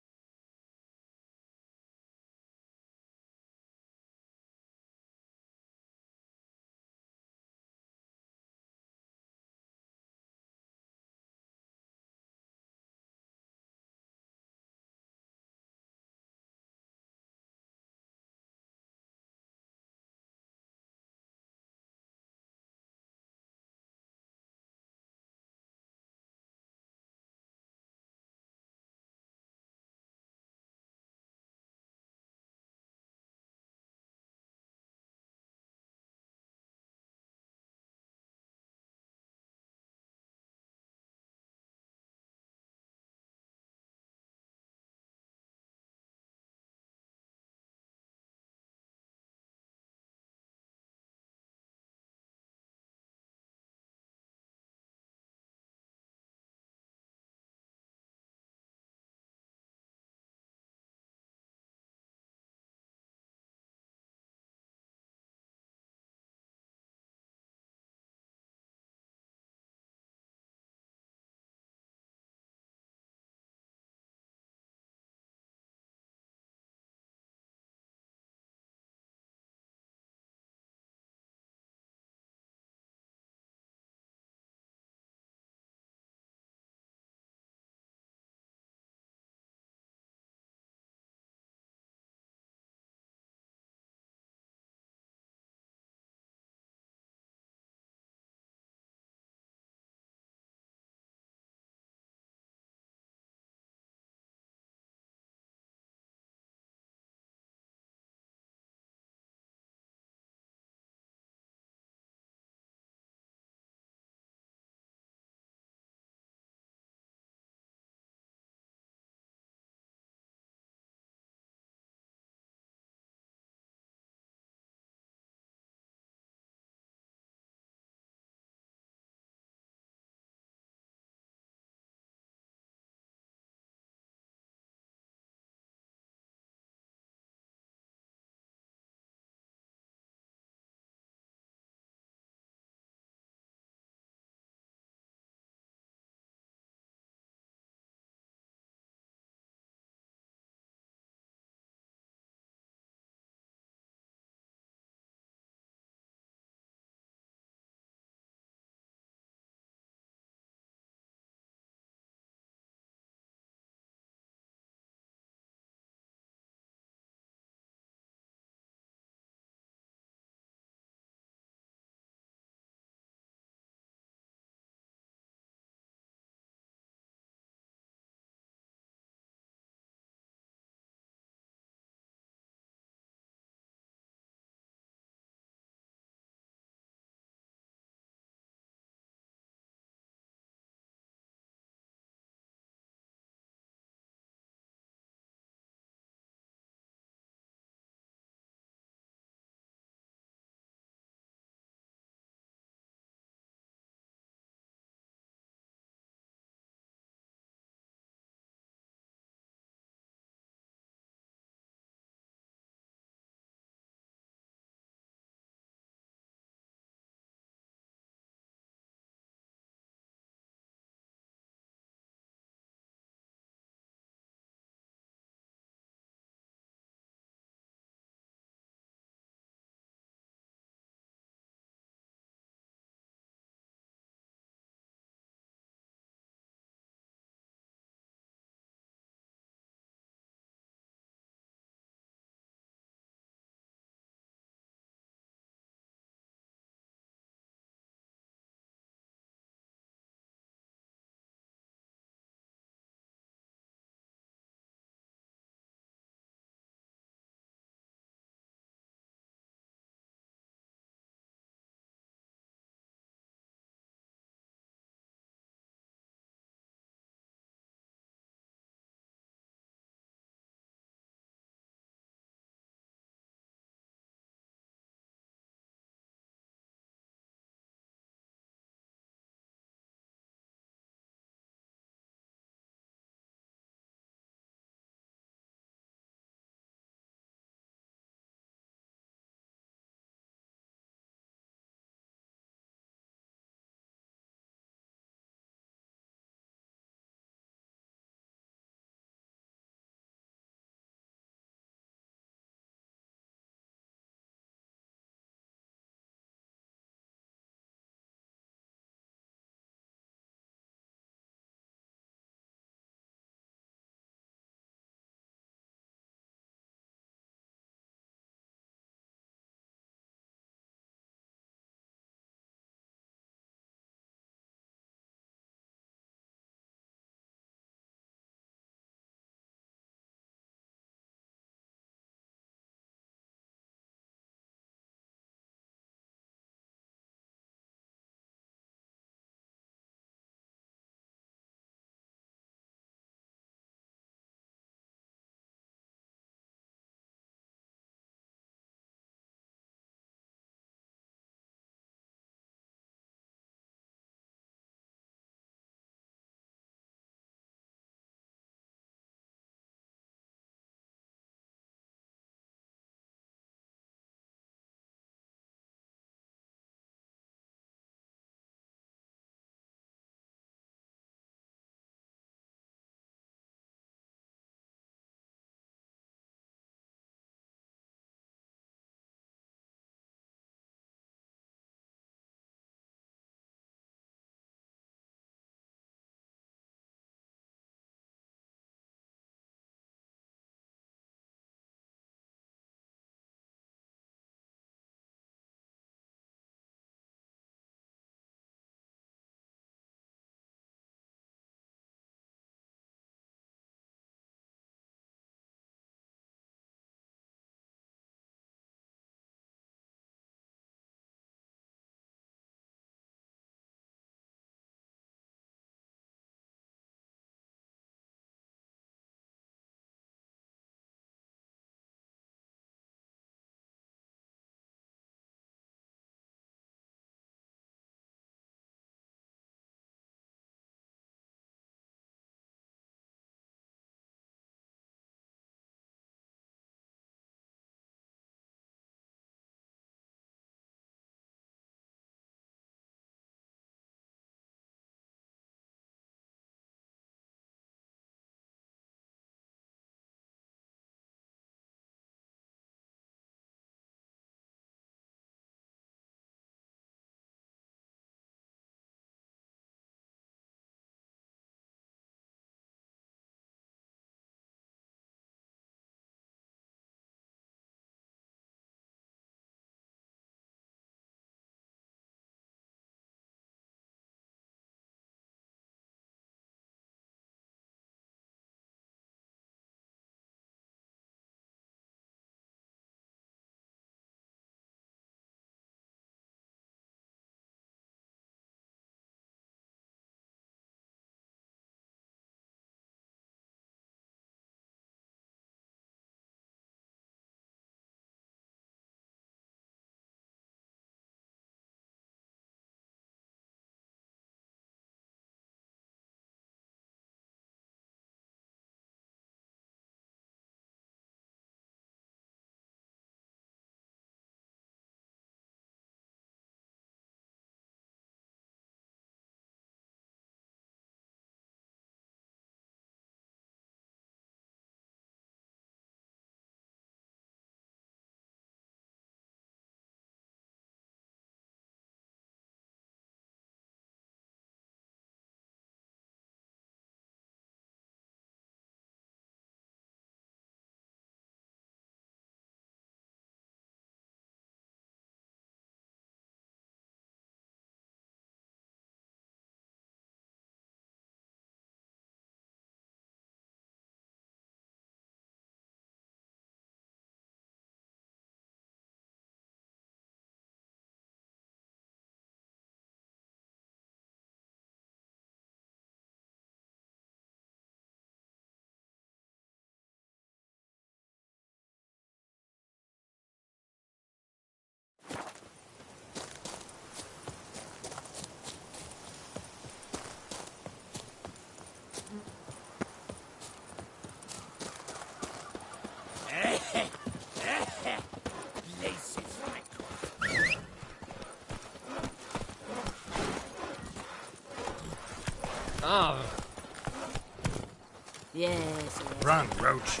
Yes. Run, Roach.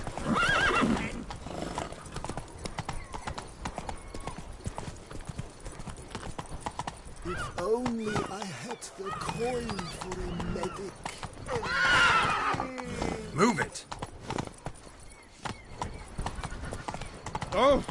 If only I had the coin for a medic. Move it! Oh!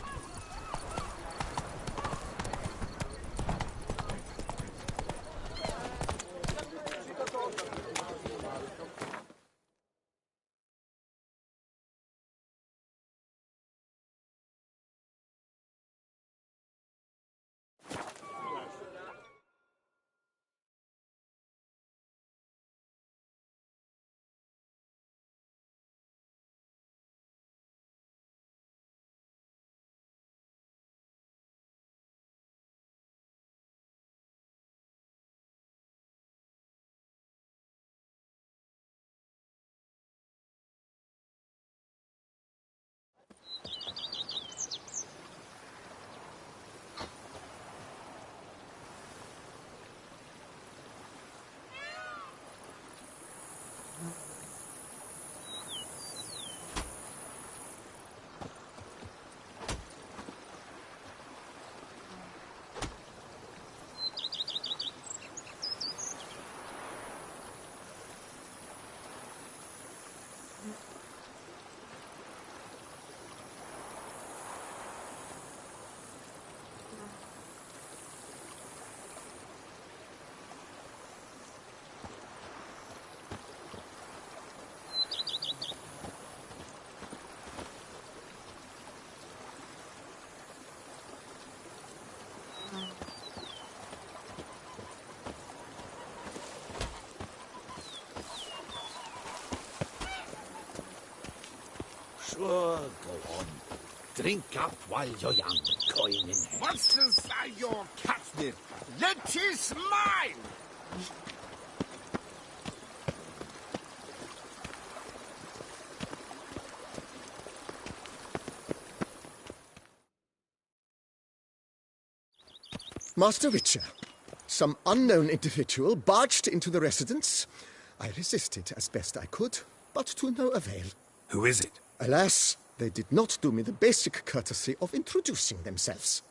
Sure, go on. Drink up while you're young, coin in hand. Monsters are your catnip. Let is smile! Master Witcher, some unknown individual barged into the residence. I resisted as best I could, but to no avail. Who is it? Alas, they did not do me the basic courtesy of introducing themselves.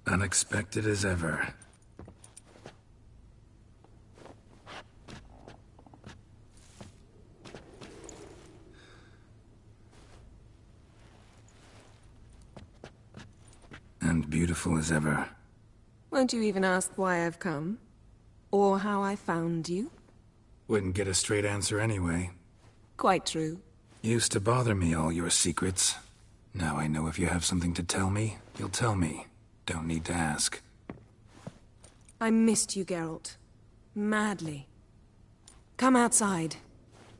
Unexpected as ever. And beautiful as ever. Won't you even ask why I've come? Or how I found you? Wouldn't get a straight answer anyway. Quite true. Used to bother me, all your secrets. Now I know if you have something to tell me, you'll tell me. Don't need to ask. I missed you, Geralt. Madly. Come outside.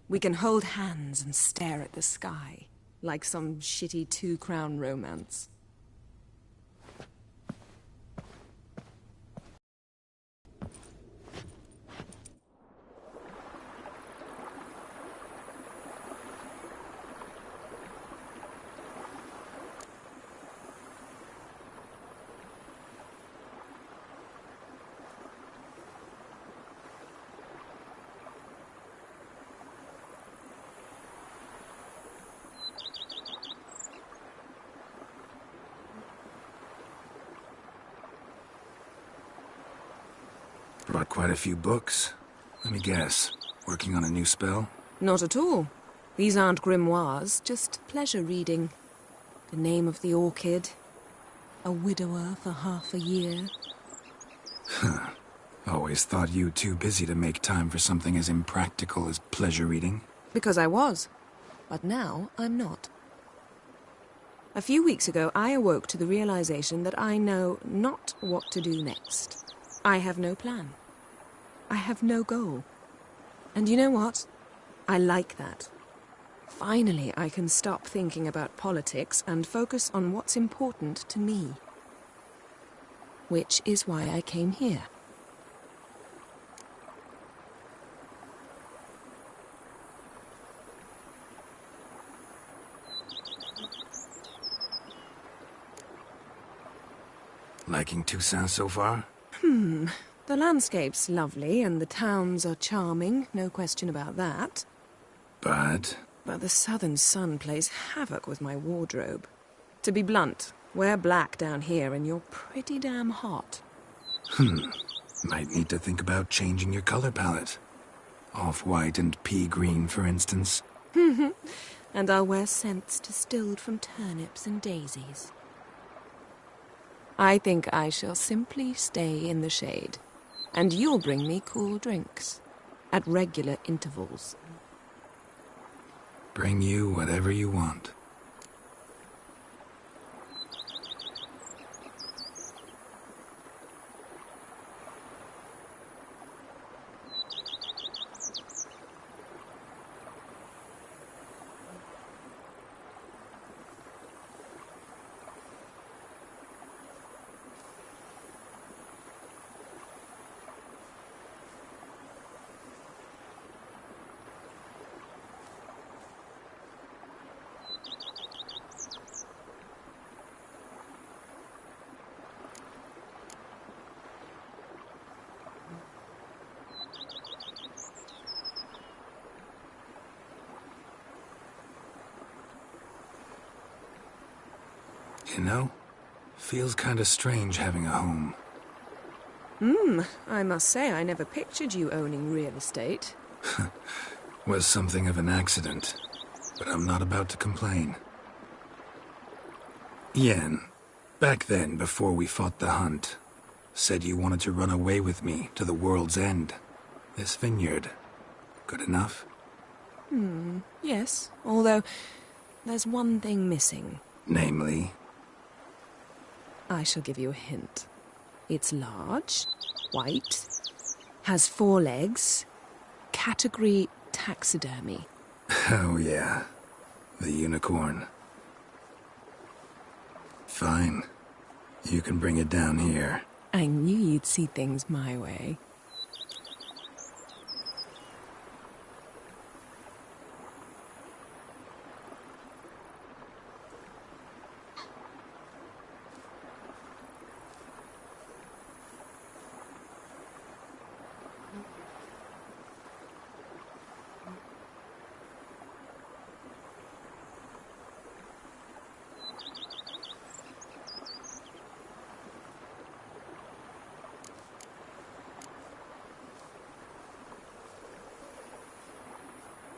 We can hold hands and stare at the sky, like some shitty two-crown romance. Brought quite a few books. Let me guess. Working on a new spell? Not at all. These aren't grimoires, just pleasure reading. The Name of the Orchid. A widower for half a year. Huh. Always thought you too busy to make time for something as impractical as pleasure reading. Because I was. But now I'm not. A few weeks ago, I awoke to the realization that I know not what to do next. I have no plan. I have no goal. And you know what? I like that. Finally, I can stop thinking about politics and focus on what's important to me. Which is why I came here. Liking Toussaint so far? The landscape's lovely and the towns are charming, no question about that. But But the southern sun plays havoc with my wardrobe. To be blunt, wear black down here and you're pretty damn hot. Might need to think about changing your color palette. Off-white and pea green, for instance. And I'll wear scents distilled from turnips and daisies. I think I shall simply stay in the shade. And you'll bring me cool drinks. At regular intervals. Bring you whatever you want. You know, feels kinda strange having a home. I must say I never pictured you owning real estate. Was something of an accident, but I'm not about to complain. Yen, back then, before we fought the hunt, said you wanted to run away with me to the world's end. This vineyard, good enough? Yes, although there's one thing missing. Namely? I shall give you a hint. It's large, white, has 4 legs, category taxidermy. Oh yeah, the unicorn. Fine. You can bring it down here. I knew you'd see things my way.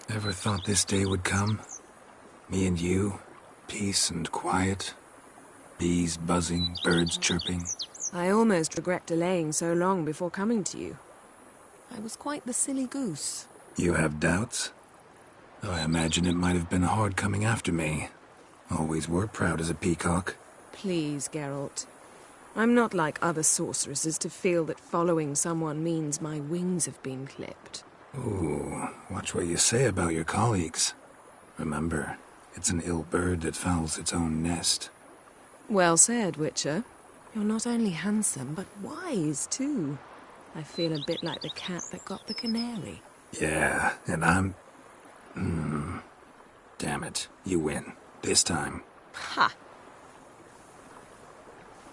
Ever thought this day would come? Me and you, peace and quiet, bees buzzing, birds chirping. I almost regret delaying so long before coming to you. I was quite the silly goose. You have doubts? Though I imagine it might have been hard coming after me. Always were proud as a peacock. Please, Geralt. I'm not like other sorceresses to feel that following someone means my wings have been clipped. Ooh, watch what you say about your colleagues. Remember, it's an ill bird that fouls its own nest. Well said, Witcher. You're not only handsome, but wise, too. I feel a bit like the cat that got the canary. Yeah, and I'm... Damn it, you win. This time. Ha!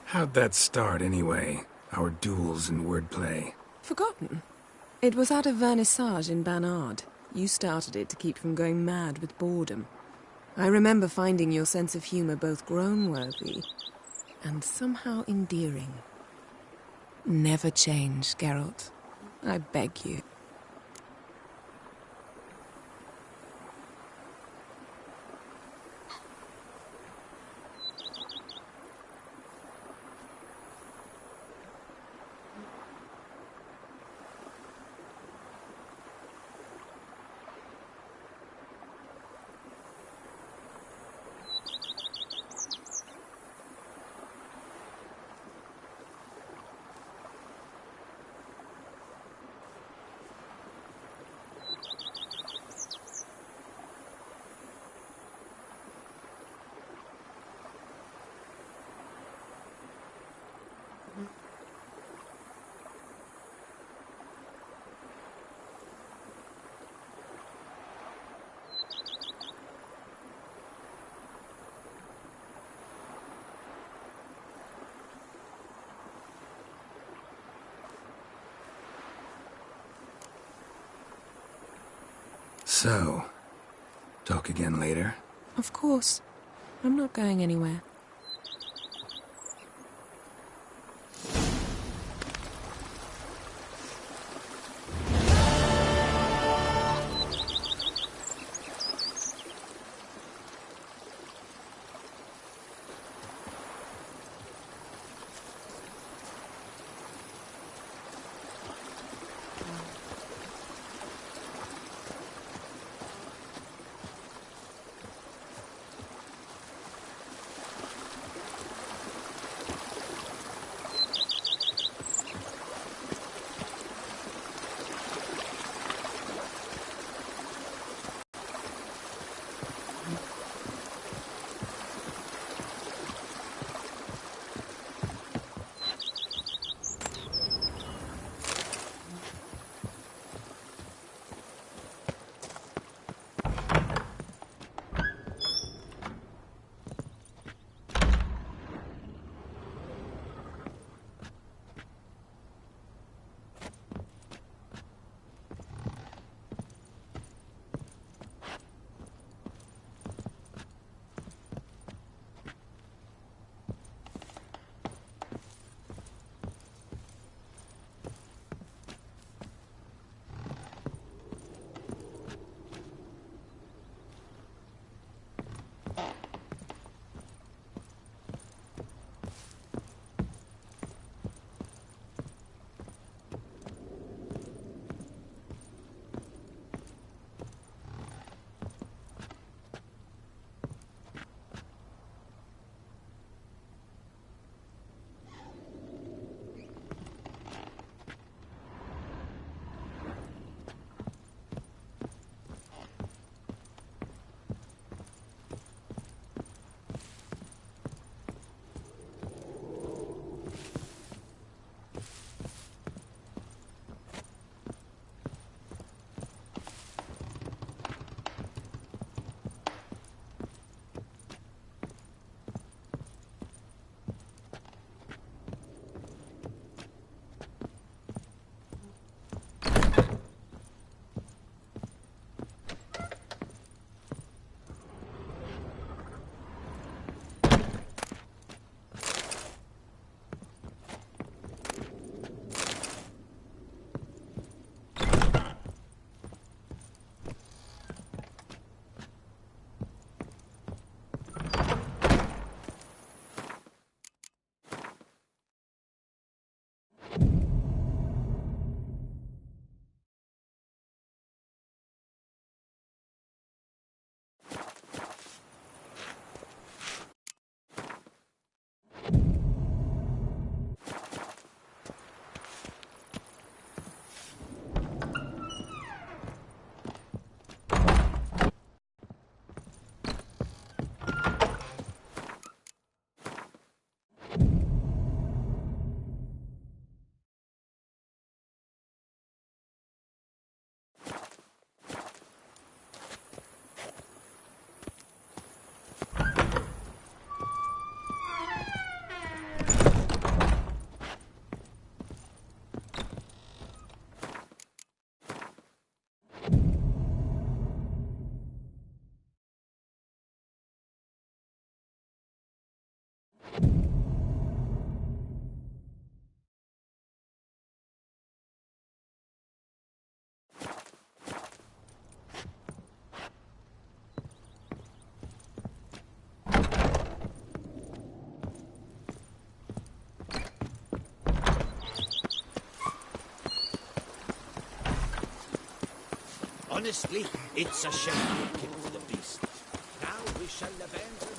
How'd that start, anyway? Our duels and wordplay. Forgotten. It was at a vernissage in Banard. You started it to keep from going mad with boredom. I remember finding your sense of humor both groan-worthy and somehow endearing. Never change, Geralt. I beg you. So, talk again later? Of course. I'm not going anywhere. Honestly, it's a shame you killed the beast. Now we shall avenge